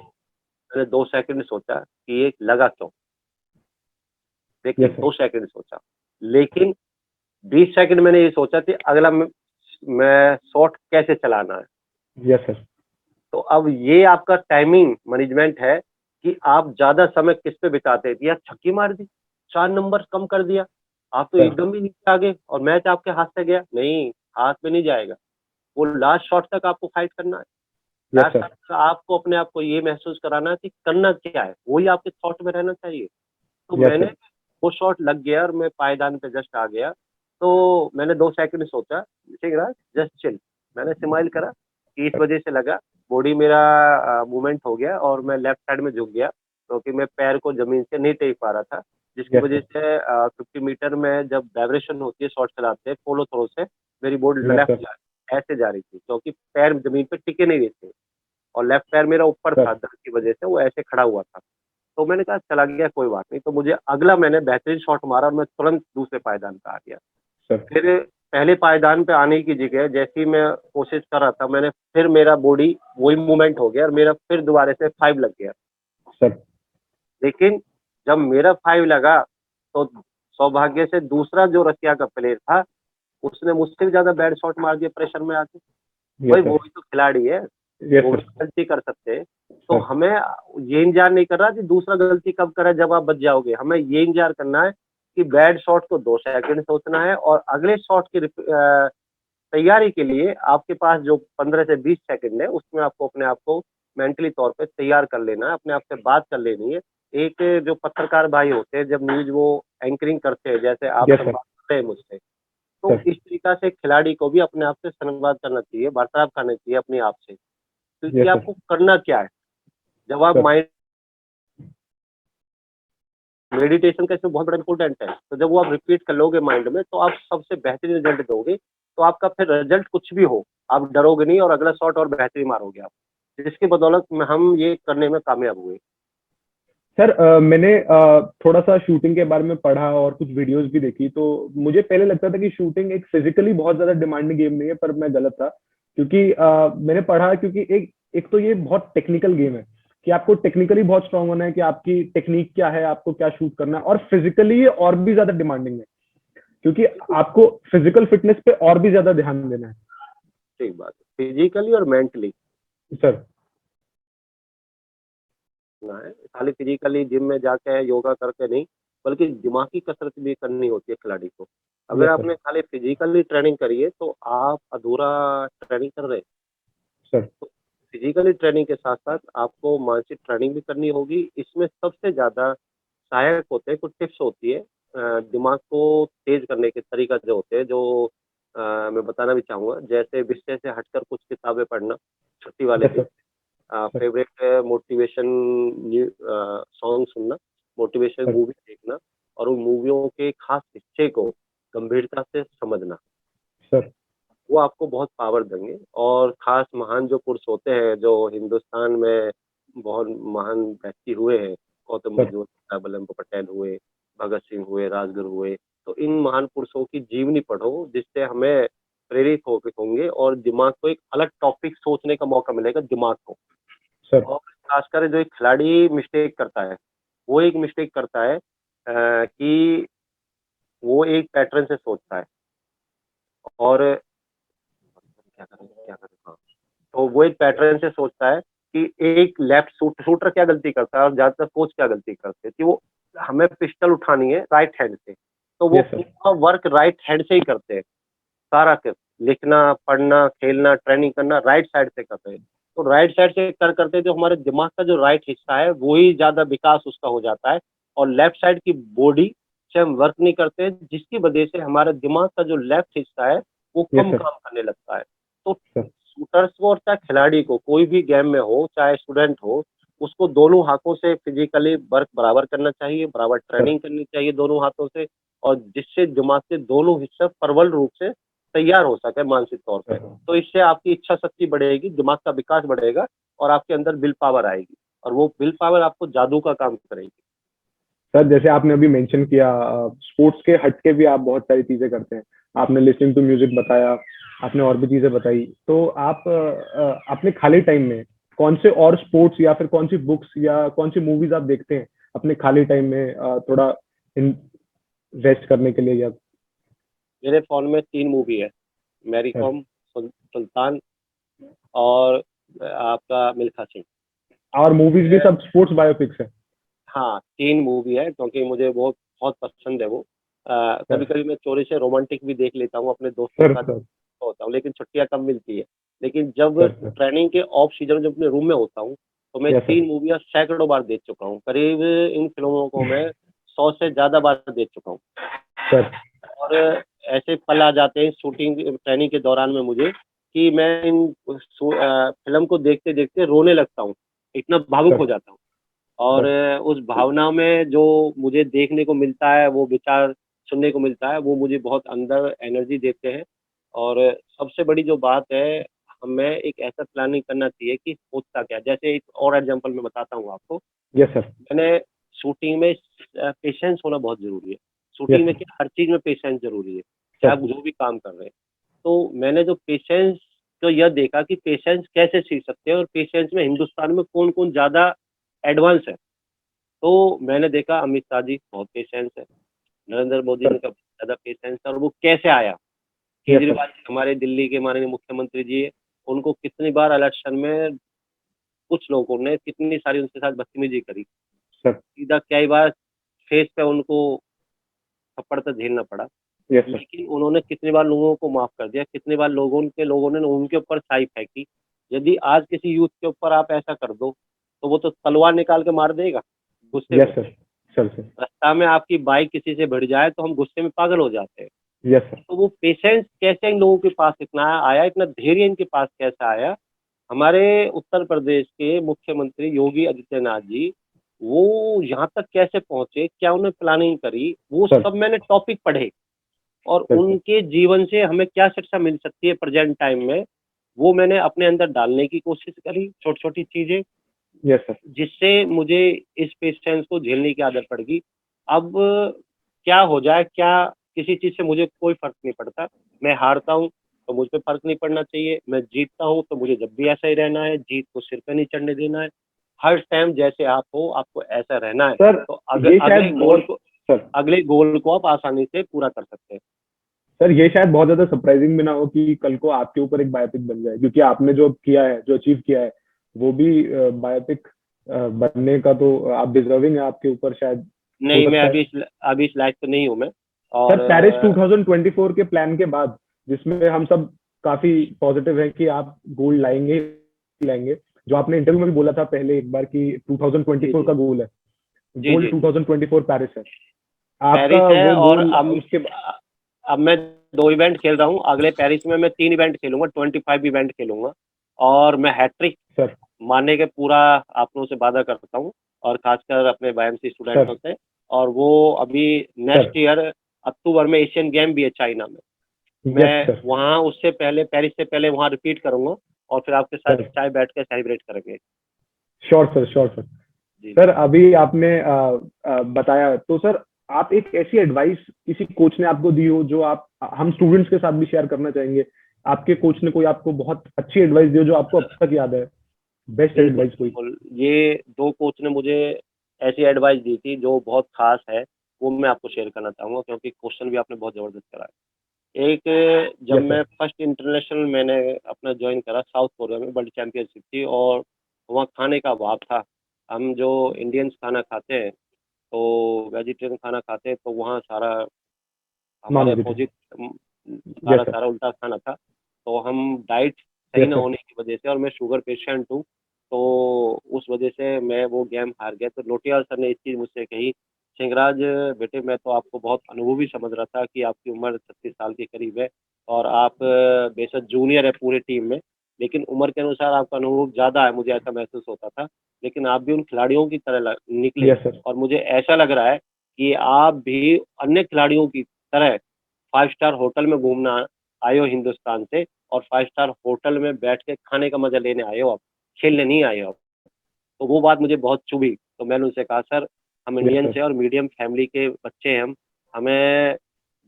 मैंने 2 सेकंड सोचा कि ये लगा क्यों? देखिए, Yes, sir. 2 सेकंड सोचा, लेकिन 20 सेकंड मैंने ये सोचा कि अगला मैं शॉट कैसे चलाना है। Yes sir. तो अब ये आपका टाइमिंग मैनेजमेंट है कि आप ज़्यादा समय किस पे बिताते हैं। या छक्की मार दी, 4 नंबर कम कर दिया, आप तो सर। एकदम ही नीचे आ गए और मैच आपके हाथ से गया। नहीं, हाथ में नहीं जाएगा, वो लास्ट शॉट तक आपको फाइट करना है। Yes last sir. शॉट तक आपको अपने आप को ये महसूस कराना है कि करना क्या है, वही आपके थॉट में रहना चाहिए। तो Yes, मैंने sir. वो शॉट लग गया और मैं पायदान पे जस्ट आ गया, तो मैंने 2 सेकंड सोचा, ठीक है, जस्ट चिल। मैंने स्माइल करा कि इस वजह से लगा, बॉडी मेरा मूवमेंट हो गया और मैं लेफ्ट साइड में झुक गया, क्योंकि मैं पैर को ज़मीन से नहीं टेक पा रहा था, जिसकी Yes, वजह sir. से 50 मीटर में जब वाइब्रेशन होती है शॉट चलाते हैं, फॉलो थ्रो से मेरी बॉडी Yes, लेफ्ट sir. ऐसे जा रही थी, क्योंकि पैर ज़मीन पे टिके नहीं रहे थे और लेफ्ट पैर मेरा ऊपर Sir. था, दर्द की वजह से वो ऐसे खड़ा हुआ था। तो मैंने कहा चला गया, कोई बात नहीं। तो मुझे अगला मैंने बेहतरीन शॉट मारा और मैं तुरंत दूसरे पायदान पे आ गया। Sir. फिर पहले पायदान पे आने की जगह जैसे ही मैं कोशिश कर रहा था, मैंने फिर मेरा बॉडी वही मूवमेंट हो गया और मेरा फिर दोबारा से 5 लग गया। Sir. लेकिन जब मेरा 5 लगा, तो सौभाग्य से दूसरा जो रसिया का प्लेयर था, उसने मुझसे भी ज़्यादा बैड शॉट मार दिया प्रेशर में आके। भाई Yes, वो sir. भी तो खिलाड़ी है, Yes, वो भी sir. गलती कर सकते हैं। तो Sir. हमें ये इंतजार नहीं कर रहा कि दूसरा गलती कब करे जब आप बच जाओगे, हमें ये इंतजार करना है कि बैड शॉट को 2 सेकंड सोचना है और अगले शॉट की तैयारी के लिए आपके पास जो 15 से 20 सेकंड है, उसमें आपको अपने आप को मेंटली तौर पे तैयार कर लेना है, अपने आप से बात कर लेनी है। एक जो पत्रकार भाई होते हैं, जब न्यूज़ वो एंकरिंग करते हैं, जैसे आप Yes, सब sir. बात कर रहे हैं मुझसे, तो Sir. इस तरीका से खिलाड़ी को भी अपने आप से संवाद करना चाहिए, वार्तालाप करना चाहिए अपने आप से। तो Yes, कि sir. आपको करना क्या है? जब आप Sir. माइंड मेडिटेशन का इसमें बहुत बड़ा इम्पोर्टेंट है, तो जब वो आप रिपीट कर लोगे माइंड में, तो आप सबसे बेहतरीन रिजल्ट दोगे। तो आपका फिर रिजल्ट कुछ भी हो, आप डरोगे नहीं और अगला शॉट और बेहतरीन मारोगे आप, जिसकी बदौलत में हम ये करने में कामयाब हुए। सर, मैंने थोड़ा सा शूटिंग के बारे में पढ़ा और कुछ वीडियोस भी देखी, तो मुझे पहले लगता था कि शूटिंग एक फिजिकली बहुत ज्यादा डिमांडिंग गेम नहीं है, पर मैं गलत था। क्योंकि मैंने पढ़ा, क्योंकि एक तो ये बहुत टेक्निकल गेम है कि आपको टेक्निकली बहुत स्ट्रांग होना है कि आपकी टेक्निक क्या है, आपको क्या शूट करना है, और फिजिकली ये और भी ज्यादा डिमांडिंग है क्योंकि आपको फिजिकल फिटनेस पे और भी ज्यादा ध्यान देना है। ठीक बात है, फिजिकली और मेंटली सर। ना है, खाली फिजिकली जिम में जाके योगा करके नहीं, बल्कि दिमागी कसरत भी करनी होती है खिलाड़ी को। अगर यस सर। आपने खाली फिजिकली ट्रेनिंग करी है, तो आप अधूरा ट्रेनिंग कर रहे हैं। सर। फिजिकली ट्रेनिंग के साथ साथ आपको मानसिक ट्रेनिंग भी करनी होगी। इसमें सबसे ज़्यादा सहायक होते हैं, कुछ टिप्स होती है दिमाग को तेज करने के तरीका जो होते हैं, जो मैं बताना भी चाहूँगा। जैसे विषय से हटकर कुछ किताबें पढ़ना छुट्टी वाले यस दिन, सर। फेवरेट मोटिवेशन सॉन्ग सुनना, मोटिवेशन सर। मूवी देखना और उन मूवियों के खास हिस्से को गंभीरता से समझना, सर। वो आपको बहुत पावर देंगे। और खास महान जो पुरुष होते हैं, जो हिंदुस्तान में बहुत महान व्यक्ति हुए हैं, गौतम सर। बुद्ध हुए, सरदार वल्लभ भाई पटेल हुए, भगत सिंह हुए, राजगुरु हुए, तो इन महान पुरुषों की जीवनी पढ़ो, जिससे हमें प्रेरित होंगे और दिमाग को एक अलग टॉपिक सोचने का मौका मिलेगा दिमाग को। सर और खासकर जो एक खिलाड़ी मिस्टेक करता है, वो एक मिस्टेक करता है कि वो एक पैटर्न से सोचता है और हाँ, तो वो एक पैटर्न से सोचता है कि एक लेफ्ट शूटर क्या गलती करता है और ज्यादातर कोच क्या गलती करते हैं कि वो हमें पिस्टल उठानी है राइट हैंड से, तो वो Yes, sir. पूरा वर्क राइट हैंड से ही करते हैं, सारा लिखना, पढ़ना, खेलना, ट्रेनिंग करना राइट साइड से करते हैं। तो राइट साइड से करते जो हमारे दिमाग का जो राइट हिस्सा है वो ही ज्यादा विकास उसका हो जाता है और लेफ्ट साइड की बॉडी से हम वर्क नहीं करते, जिसकी वजह से हमारे दिमाग का जो लेफ्ट हिस्सा है वो कम sir. काम करने लगता है। तो Sir. शूटर्स को और चाहे खिलाड़ी को, कोई भी गेम में हो, चाहे स्टूडेंट हो, उसको दोनों हाथों से फिजिकली वर्क बराबर करना चाहिए, बराबर ट्रेनिंग करनी चाहिए दोनों हाथों से, और जिससे दिमाग के दोनों हिस्से प्रबल रूप से तैयार हो सके मानसिक तौर पे। तो इससे आपकी इच्छा शक्ति बढ़ेगी, दिमाग का विकास बढ़ेगा और आपके अंदर विल पावर आएगी और वो विल पावर आपको जादू का काम करेगी। सर जैसे आपने अभी मेंशन किया, स्पोर्ट्स के हट के भी आप बहुत सारी चीजें करते हैं। आपने लिसनिंग टू म्यूजिक बताया, आपने और भी चीजें बताई। तो आप अपने खाली टाइम में कौन से और स्पोर्ट्स या फिर कौन सी बुक्स या कौन सी मूवीज आप देखते हैं अपने खाली टाइम में, थोड़ा रेस्ट करने के लिए? या मेरे फोन में 3 मूवी है, मैरी कॉम, सुल्तान और आपका मिल्खा सिंह। और मूवीज भी सब स्पोर्ट्स बायोपिक्स है? हाँ, 3 मूवी है क्योंकि मुझे वो बहुत पसंद है वो। कभी कभी मैं चोरी से रोमांटिक भी देख लेता हूँ अपने दोस्तों के साथ होता हूँ, लेकिन छुट्टियाँ कम मिलती है। लेकिन जब ट्रेनिंग के ऑफ सीजन जब अपने रूम में होता हूँ तो मैं 3 मूवियाँ सैकड़ों बार देख चुका हूँ। करीब इन फिल्मों को मैं 100 से ज्यादा बार देख चुका हूँ। और ऐसे पल आ जाते हैं शूटिंग ट्रेनिंग के दौरान में मुझे कि मैं इन फिल्म को देखते देखते रोने लगता हूँ, इतना भावुक हो जाता हूँ। और उस भावना में जो मुझे देखने को मिलता है, वो विचार सुनने को मिलता है, वो मुझे बहुत अंदर एनर्जी देते हैं। और सबसे बड़ी जो बात है, हमें एक ऐसा प्लानिंग करना चाहिए कि होता क्या। जैसे एक और एग्जांपल मैं बताता हूँ आपको। Yes sir. मैंने शूटिंग में पेशेंस होना बहुत जरूरी है। शूटिंग में क्या, हर चीज में पेशेंस जरूरी है, चाहे आप जो भी काम कर रहे हैं। तो मैंने जो पेशेंस तो यह देखा कि पेशेंस कैसे सीख सकते हैं और पेशेंस में हिंदुस्तान में कौन कौन ज्यादा एडवांस है। तो मैंने देखा अमित शाह जी बहुत पेशेंस है, नरेंद्र मोदी जी का ज्यादा पेशेंस है। और वो कैसे आया, केजरीवाल हमारे दिल्ली के माननीय मुख्यमंत्री जी है, उनको कितनी बार इलेक्शन में कुछ लोगों ने कितनी सारी उनके साथ बदतमीजी करी, सीधा कई बार फेस पे उनको थप्पड़ तो झेलना पड़ा, लेकिन उन्होंने कितनी बार लोगों को माफ कर दिया, कितनी बार लोगों ने उनके ऊपर छाई फेंकी। यदि आज किसी यूथ के ऊपर आप ऐसा कर दो तो वो तो तलवार निकाल के मार देगा गुस्से में। रास्ता में आपकी बाइक किसी से भिड़ जाए तो हम गुस्से में पागल हो जाते हैं। तो वो पेशेंस कैसे इन लोगों के पास इतना आया, इतना धैर्य इनके पास कैसे आया। हमारे उत्तर प्रदेश के मुख्यमंत्री योगी आदित्यनाथ जी, वो यहाँ तक कैसे पहुंचे, क्या उन्होंने प्लानिंग करी, वो सब मैंने टॉपिक पढ़े और उनके जीवन से हमें क्या शिक्षा मिल सकती है प्रेजेंट टाइम में, वो मैंने अपने अंदर डालने की कोशिश करी, छोटी छोटी चीजें। जिससे मुझे इस पेशेंस को झेलने की आदत पड़ गई। अब क्या हो जाए, क्या किसी चीज से मुझे कोई फर्क नहीं पड़ता। मैं हारता हूँ तो मुझ पे फर्क नहीं पड़ना चाहिए, मैं जीतता हूँ तो मुझे जब भी ऐसा ही रहना है, जीत को सिर पे नहीं चढ़ने देना है। हर टाइम जैसे आप हो आपको ऐसा रहना है। तो अगले गोल को आप आसानी से पूरा कर सकते हैं। सर ये शायद बहुत ज्यादा सरप्राइजिंग भी ना हो कि कल को आपके ऊपर एक बायोपिक बन जाए, क्योंकि आपने जो किया है, जो अचीव किया है, वो भी बायोपिक बनने का तो आप डिजर्विंग है। आपके ऊपर शायद नहीं, मैं अभी इस लायक तो नहीं हूँ मैं। और सर पेरिस 2024 के प्लान के बाद, जिसमें हम सब काफी पॉजिटिव है कि आप गोल्ड लाएंगे, जो आपने इंटरव्यू में भी बोला था पहले एक बार कि 2024 का गोल है, गोल्ड 2024 पेरिस है आपका है। वो और अब मैं 2 इवेंट खेल रहा हूँ, अगले पेरिस में मैं 3 इवेंट खेलूंगा, 25 इवेंट खेलूंगा और मैं हैट्रिक मारने के पूरा आप लोगों से वादा करता हूँ, और खासकर अपने बायएमसी स्टूडेंटों से। और वो अभी नेक्स्ट ईयर अक्टूबर में एशियन गेम भी है चाइना में, मैं वहाँ उससे पहले, पेरिस से पहले वहाँ रिपीट करूंगा और फिर आपके साथ चाय बैठ के सेलिब्रेट करेंगे। Sure sir. सर अभी आपने बताया, तो सर आप एक ऐसी एडवाइस किसी कोच ने आपको दी हो जो आप हम स्टूडेंट्स के साथ भी शेयर करना चाहेंगे। आपके कोच ने कोई आपको बहुत अच्छी एडवाइस दी हो जो आपको अब तक याद है, बेस्ट बिल्कुल एडवाइस कोई? बिल्कुल, ये 2 कोच ने मुझे ऐसी एडवाइस दी थी जो बहुत खास है, वो मैं आपको शेयर करना चाहूँगा, क्योंकि क्वेश्चन भी आपने बहुत ज़बरदस्त करा है। एक, जब यस मैं सर। फर्स्ट इंटरनेशनल मैंने अपना जॉइन करा, साउथ कोरिया में वर्ल्ड चैंपियनशिप थी, और वहाँ खाने का अभाव था। हम जो इंडियंस खाना खाते हैं, तो वेजिटेरियन खाना खाते हैं, तो वहाँ सारा नॉन हमारे वेजिटेरियन। अपोजिट यस सारा सर। सारा उल्टा खाना था। तो हम डाइट सही यस ना सर। होने की वजह से, और मैं शुगर पेशेंट हूँ, तो उस वजह से मैं वो गेम हार गया। तो लोटियाल सर ने एक चीज़ मुझसे कही, "सिंहराज बेटे, मैं तो आपको बहुत अनुभवी समझ रहा था कि आपकी उम्र 36 साल के करीब है, और आप बेशक जूनियर है पूरे टीम में, लेकिन उम्र के अनुसार आपका अनुभव ज़्यादा है, मुझे ऐसा महसूस होता था। लेकिन आप भी उन खिलाड़ियों की तरह निकले, यस सर। और मुझे ऐसा लग रहा है कि आप भी अन्य खिलाड़ियों की तरह 5 स्टार होटल में घूमना आए हो हिंदुस्तान से, और 5 स्टार होटल में बैठ के खाने का मज़ा लेने आए हो आप, खेलने नहीं आए हो आप।" तो वो बात मुझे बहुत चुभी। तो मैंने उनसे कहा, "सर, हम यस इंडियंस सर। हैं और मीडियम फैमिली के बच्चे हैं हम, हमें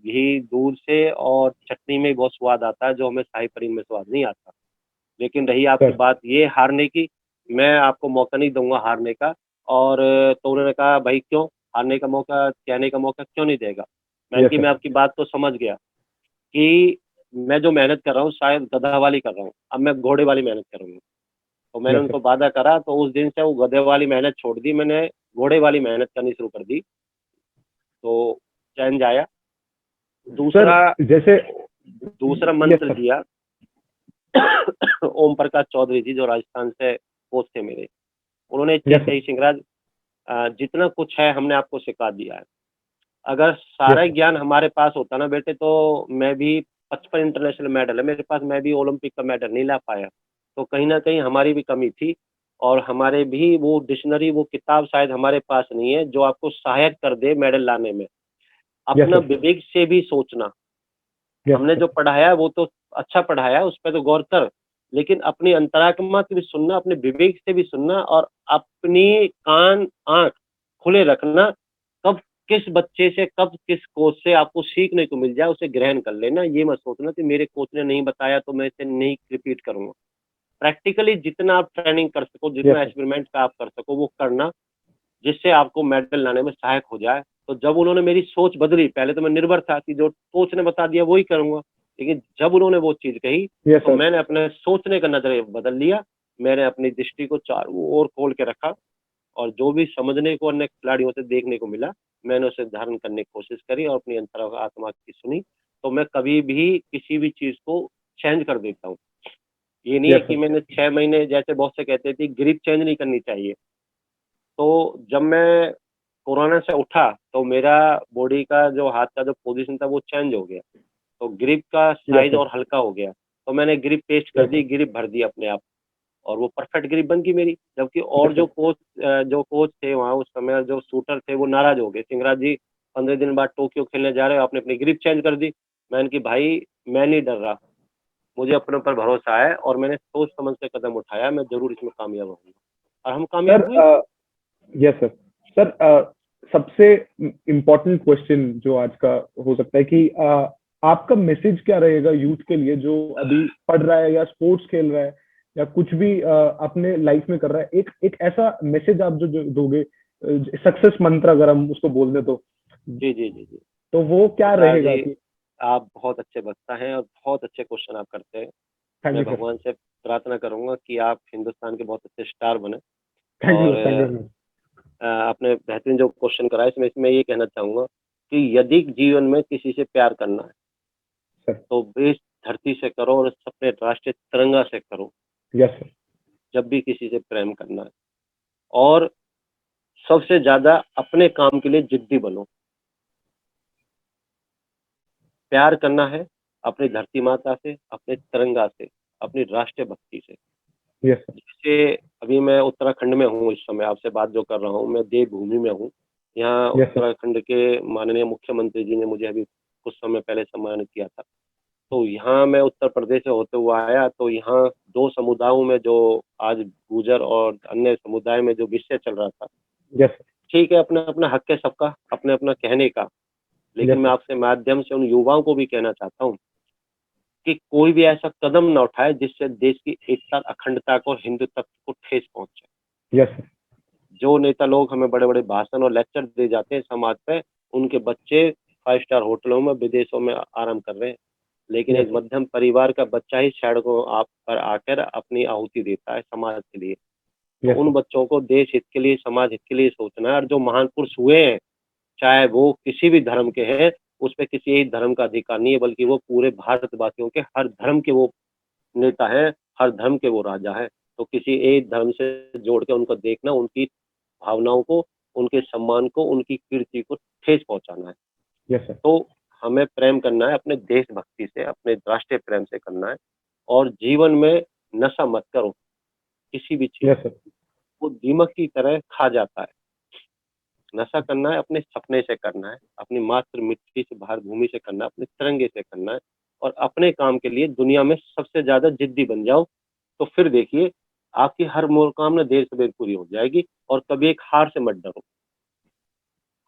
घी, दूध से और चटनी में बहुत स्वाद आता है, जो हमें शाही पनीर में स्वाद नहीं आता। लेकिन रही आपकी सर। बात ये हारने की, मैं आपको मौका नहीं दूँगा हारने का।" और तो उन्होंने कहा, "भाई क्यों? हारने का मौका, कहने का मौका क्यों नहीं देगा?" मैंने यस कि, "मैं सर। आपकी बात को समझ गया कि मैं जो मेहनत कर रहा हूँ शायद गधा वाली कर रहा हूँ, अब मैं घोड़े वाली मेहनत करूँगा।" तो मैंने यस सर। उनको वादा करा, तो उस दिन से वो गधे वाली मेहनत छोड़ दी, मैंने घोड़े वाली मेहनत करनी शुरू कर दी, तो चेंज आया। सर दूसरा जैसे दूसरा यस मंत्र सर। दिया ओम प्रकाश चौधरी जी, जो राजस्थान से कोच थे मेरे। उन्होंने एक चीज़ यस सर। कही, "सिंहराज, जितना कुछ है हमने आपको सिखा दिया है। अगर यस सारा सर। ज्ञान हमारे पास होता ना बेटे, तो मैं भी 55 इंटरनेशनल मेडल है मेरे पास, मैं भी ओलंपिक का मेडल नहीं ला पाया। तो कहीं न कहीं हमारी भी कमी थी, और हमारे भी वो डिक्शनरी, वो किताब शायद हमारे पास नहीं है जो आपको सहायक कर दे मेडल लाने में। यस अपना सर। विवेक से भी सोचना। यस हमने सर। जो पढ़ाया है वो तो अच्छा पढ़ाया है, उस पे तो गौर कर, लेकिन अपनी अंतरात्मा से भी सुनना, अपने विवेक से भी सुनना, और अपनी कान, आँख खुले रखना। कब किस बच्चे से, कब किस कोच से आपको सीखने को मिल जाए, उसे ग्रहण कर लेना। ये मत सोचना कि मेरे कोच ने नहीं बताया तो मैं इसे नहीं रिपीट करूँगा। प्रैक्टिकली जितना आप ट्रेनिंग कर सको, यस जितना सर। एक्सपेरिमेंट का आप कर सको, वो करना, जिससे आपको मेडल लाने में सहायक हो जाए। तो जब उन्होंने मेरी सोच बदली, पहले तो मैं निर्भर था कि जो कोच ने बता दिया वही करूँगा, लेकिन जब उन्होंने वो चीज़ कही, यस तो सर। मैंने अपने सोचने का नज़रिया बदल लिया। मैंने अपनी दृष्टि को चारों ओर खोल के रखा, और जो भी समझने को अन्य खिलाड़ियों से देखने को मिला, मैंने उसे धारण करने की कोशिश करी और अपनी अंतरात्मा की सुनी। तो मैं कभी भी किसी भी चीज़ को चेंज कर देता हूँ। ये नहीं है यस कि सर। मैंने 6 महीने, जैसे बहुत से कहते थे, ग्रिप चेंज नहीं करनी चाहिए। तो जब मैं कोरोना से उठा, तो मेरा बॉडी का जो हाथ का जो पोज़ीशन था वो चेंज हो गया। तो ग्रिप का यस साइज़ सर। और हल्का हो गया। तो मैंने ग्रिप पेस्ट कर यस दी, सर। ग्रिप भर दी अपने आप, और वो परफेक्ट ग्रिप बन गई मेरी। जबकि और यस सर। जो कोच थे वहाँ उस समय, जो शूटर थे, वो नाराज़ हो गए, "सिंहराज जी, 15 दिन बाद टोक्यो खेलने जा रहे हो, आपने अपनी ग्रिप चेंज कर दी।" मैंने कि, "भाई, मैं नहीं डर रहा, मुझे अपने ऊपर भरोसा है, और मैंने सोच समझ के कदम उठाया, मैं ज़रूर इसमें कामयाब होऊँगा।" और हम कामयाब सर हुए। Yes sir. सर सबसे इम्पोर्टेंट क्वेश्चन जो आज का हो सकता है कि आपका मैसेज क्या रहेगा यूथ के लिए जो अभी पढ़ रहा है या स्पोर्ट्स खेल रहा है या कुछ भी अपने लाइफ में कर रहा है, एक एक ऐसा मैसेज आप जो दोगे, सक्सेस मंत्र अगर हम उसको बोल दें जी, जी, जी, जी। तो वो क्या सिंहराज रहेगा जी, कि? आप बहुत अच्छे वक्ता हैं और बहुत अच्छे क्वेश्चन आप करते हैं। थैंक मैं यू सर। भगवान से प्रार्थना करूँगा कि आप हिंदुस्तान के बहुत अच्छे स्टार बनें। थैंक यू और सर। Thank you. आपने बेहतरीन जो क्वेश्चन करा है, इसमें इसमें ये कहना चाहूँगा कि यदि जीवन में किसी से प्यार करना है, सर। तो इस धरती से करो और अपने राष्ट्रीय तिरंगा से करो। Yes sir. जब भी किसी से प्रेम करना है, और सबसे ज़्यादा अपने काम के लिए जिद्दी बनो। प्यार करना है अपनी धरती माता से, अपने तिरंगा से, अपनी राष्ट्रीय भक्ति से। Yes sir. जैसे अभी मैं उत्तराखंड में हूँ, इस समय आपसे बात जो कर रहा हूँ, मैं देवभूमि में हूँ। यहाँ यस सर। उत्तराखंड के माननीय मुख्यमंत्री जी ने मुझे अभी कुछ समय पहले सम्मानित किया था। तो यहाँ मैं उत्तर प्रदेश से होते हुए आया, तो यहाँ 2 समुदायों में जो आज गुर्जर और अन्य समुदाय में जो विषय चल रहा था, यस सर। ठीक है, अपना अपना हक है सबका, अपने अपना कहने का, लेकिन Yes, मैं आपसे माध्यम से उन युवाओं को भी कहना चाहता हूँ कि कोई भी ऐसा कदम न उठाए जिससे देश की एकता, अखंडता को, हिंदुत्व को ठेस पहुंचे। yes, sir. जो नेता लोग हमें बड़े बड़े भाषण और लेक्चर दे जाते हैं समाज पे, उनके बच्चे 5 स्टार होटलों में, विदेशों में आराम कर रहे हैं, लेकिन Yes, एक मध्यम परिवार का बच्चा ही सड़कों आप पर आकर अपनी आहुति देता है समाज के लिए। तो yes, उन sir. बच्चों को देश हित के लिए, समाज हित के लिए सोचना है, और जो महान पुरुष हुए हैं, चाहे वो किसी भी धर्म के हैं, उस पे किसी एक धर्म का अधिकार नहीं है, बल्कि वो पूरे भारतवासियों के हर धर्म के वो नेता हैं, हर धर्म के वो राजा हैं। तो किसी एक धर्म से जोड़ के उनको देखना, उनकी भावनाओं को, उनके सम्मान को, उनकी कीर्ति को ठेस पहुंचाना है। Yes, sir. तो हमें प्रेम करना है अपने देशभक्ति से, अपने राष्ट्रीय प्रेम से करना है, और जीवन में नशा मत करो किसी भी चीज, Yes, sir. वो दीमक की तरह खा जाता है। नशा करना है अपने सपने से करना है, अपनी मातृ मिट्टी से, भारत भूमि से करना है, अपने तिरंगे से करना है, और अपने काम के लिए दुनिया में सबसे ज्यादा जिद्दी बन जाओ। तो फिर देखिए आपकी हर मनोकामना देर से देर पूरी हो जाएगी। और कभी एक हार से मत डरो।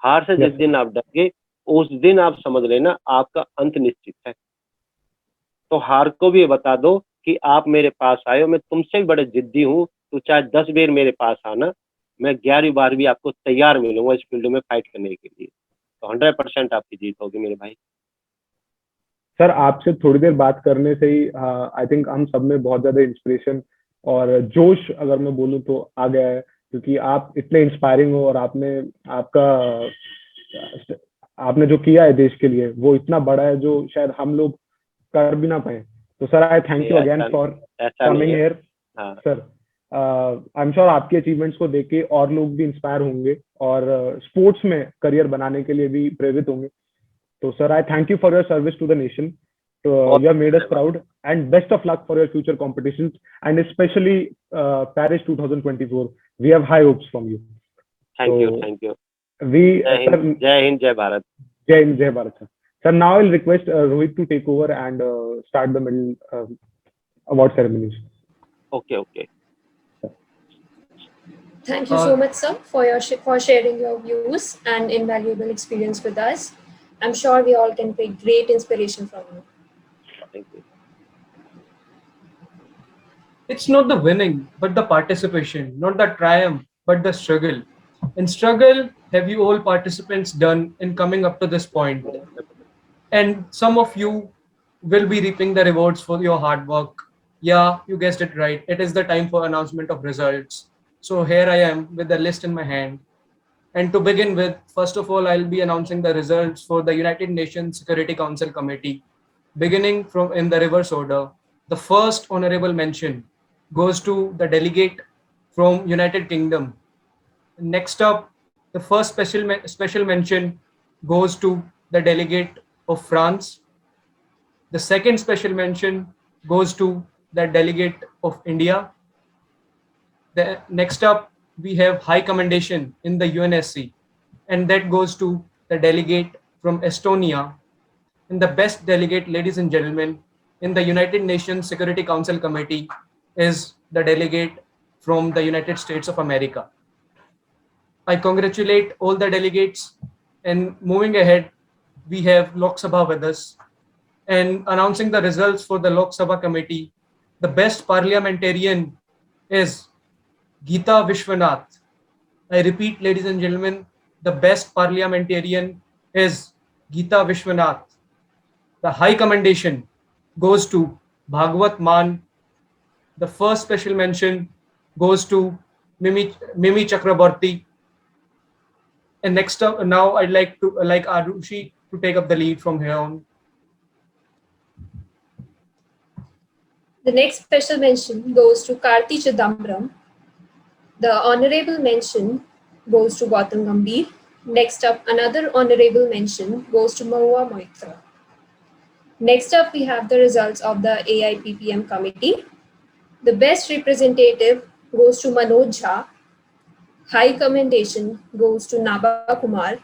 हार से Yes, जिस sir. दिन आप डर गए, उस दिन आप समझ लेना आपका अंत निश्चित है। तो हार को भी ये बता दो कि आप मेरे पास आए हो, मैं तुमसे भी बड़े जिद्दी हूँ, तो चाहे 10 बार मेरे पास आना, मैं 11वीं बार भी आपको तैयार मिलूंगा इस फील्ड में फाइट करने के लिए। तो 100% आपकी जीत होगी मेरे भाई। सर, आपसे थोड़ी देर बात करने से ही आई थिंक हम सब में बहुत ज्यादा इंस्पिरेशन और जोश, अगर मैं बोलूँ तो, आ गया है, क्योंकि आप इतने इंस्पायरिंग हो, और आपने जो किया है देश के लिए वो इतना बड़ा है जो शायद हम लोग कर भी ना पाए। तो सर, आई थैंक नहीं, यू अगेन फॉर ऐसा नहीं कमिंग है। हियर। हाँ, सर, आई एम श्योर आपके अचीवमेंट्स को देख के और लोग भी इंस्पायर होंगे और स्पोर्ट्स में करियर बनाने के लिए भी प्रेरित होंगे। तो sir, I thank you for your service to the nation. So, बहुत you have made us धन्यवाद। proud, and best of luck for your future competitions, and especially Paris 2024. We have high hopes from you. Thank you, So, thank you. we, जय sir, Hind, जय हिंद, जय Bharat. Jai Hind, Jai Bharat, sir. Sir, now I'll request Rohit to take over and start the middle award ceremonies. Okay, okay. Thank you so much, sir, for for sharing your views and invaluable experience with us. I'm sure we all can take great inspiration from you. Thank you. It's not the winning, but the participation, not the triumph, but the struggle. In struggle, have you all participants done in coming up to this point? And some of you will be reaping the rewards for your hard work. Yeah, you guessed it right. It is the time for announcement of results. So here I am with the list in my hand. And to begin with, first of all, I'll be announcing the results for the United Nations Security Council Committee. Beginning from in the reverse order, the first honorable mention goes to the delegate from United Kingdom. Next up, the first special mention goes to the delegate of France. The second special mention goes to the delegate of India. Next up, we have high commendation in the UNSC, and that goes to the delegate from Estonia. And the best delegate, ladies and gentlemen, in the United Nations Security Council Committee is the delegate from the United States of America. I congratulate all the delegates, and moving ahead, we have Lok Sabha with us. And announcing the results for the Lok Sabha committee, the best parliamentarian is Geeta Vishwanath. I repeat, ladies and gentlemen, the best parliamentarian is Geeta Vishwanath. The high commendation goes to Bhagwat Maan. The first special mention goes to Mimi Chakraborty. And next up, now I'd like Arushi to take up the lead from here on. The next special mention goes to Karti Chidambaram. The honorable mention goes to Gautam Gambhir. Next up, another honorable mention goes to Mahua Moitra. Next up, we have the results of the AIPPM committee. The best representative goes to Manoj Jha. High commendation goes to Naba Kumar.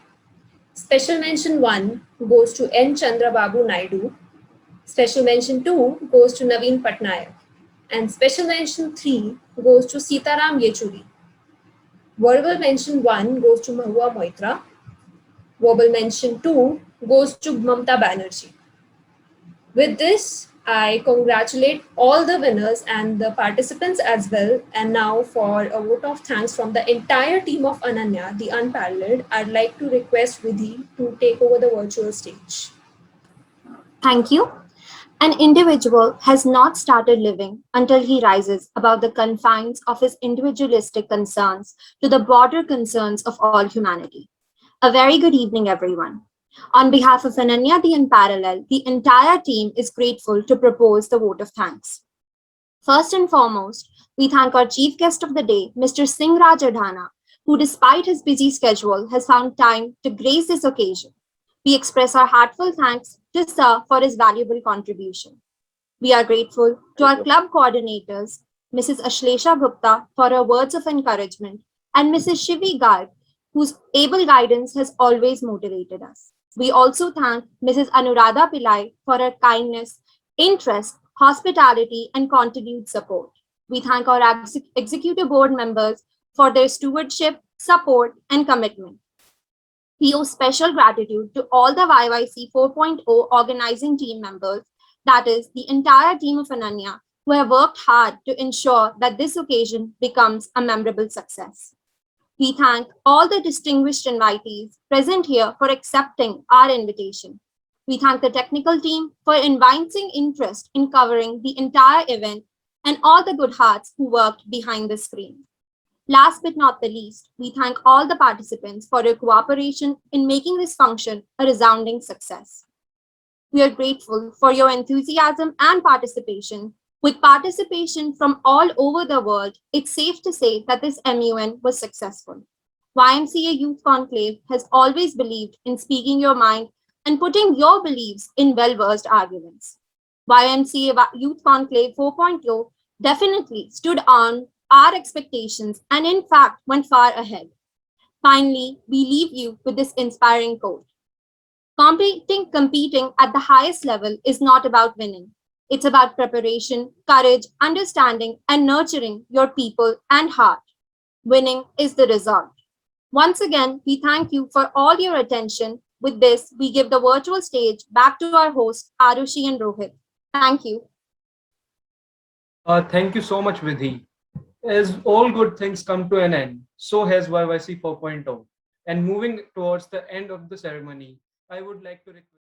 Special mention 1 goes to N. Chandrababu Naidu. Special mention 2 goes to Naveen Patnaik. And special mention 3 goes to Sitaram Yechuri. Verbal mention 1 goes to Mahua Moitra. Verbal mention 2 goes to Mamta Banerjee. With this, I congratulate all the winners and the participants as well. And now, for a vote of thanks from the entire team of Ananya, the Unparalleled, I'd like to request Vidhi to take over the virtual stage. Thank you. An individual has not started living until he rises above the confines of his individualistic concerns to the broader concerns of all humanity. A very good evening, everyone. On behalf of Ananya the Unparalleled, the entire team is grateful to propose the vote of thanks. First and foremost, we thank our chief guest of the day, Mr. Singh Raj Adhana, who despite his busy schedule has found time to grace this occasion. We express our heartfelt thanks to Sir for his valuable contribution. We are grateful to our club coordinators, Mrs. Ashlesha Gupta, for her words of encouragement, and Mrs. Shivi Garg, whose able guidance has always motivated us. We also thank Mrs. Anuradha Pillai for her kindness, interest, hospitality, and continued support. We thank our executive board members for their stewardship, support, and commitment. We owe special gratitude to all the YYC 4.0 organizing team members, that is, the entire team of Ananya, who have worked hard to ensure that this occasion becomes a memorable success. We thank all the distinguished invitees present here for accepting our invitation. We thank the technical team for inviting interest in covering the entire event and all the good hearts who worked behind the screen. Last but not the least, we thank all the participants for your cooperation in making this function a resounding success. We are grateful for your enthusiasm and participation. With participation from all over the world, it's safe to say that this MUN was successful. YMCA Youth Conclave has always believed in speaking your mind and putting your beliefs in well-versed arguments. YMCA Youth Conclave 4.0 definitely stood on our expectations and in fact went far ahead. Finally, we leave you with this inspiring quote. Competing at the highest level is not about winning. It's about preparation, courage, understanding, and nurturing your people and heart. Winning is the result. Once again, we thank you for all your attention. With this, we give the virtual stage back to our hosts, Arushi and Rohit. Thank you. Thank you so much, Vidhi. As all good things come to an end, so has YYC 4.0. And moving towards the end of the ceremony, I would like to request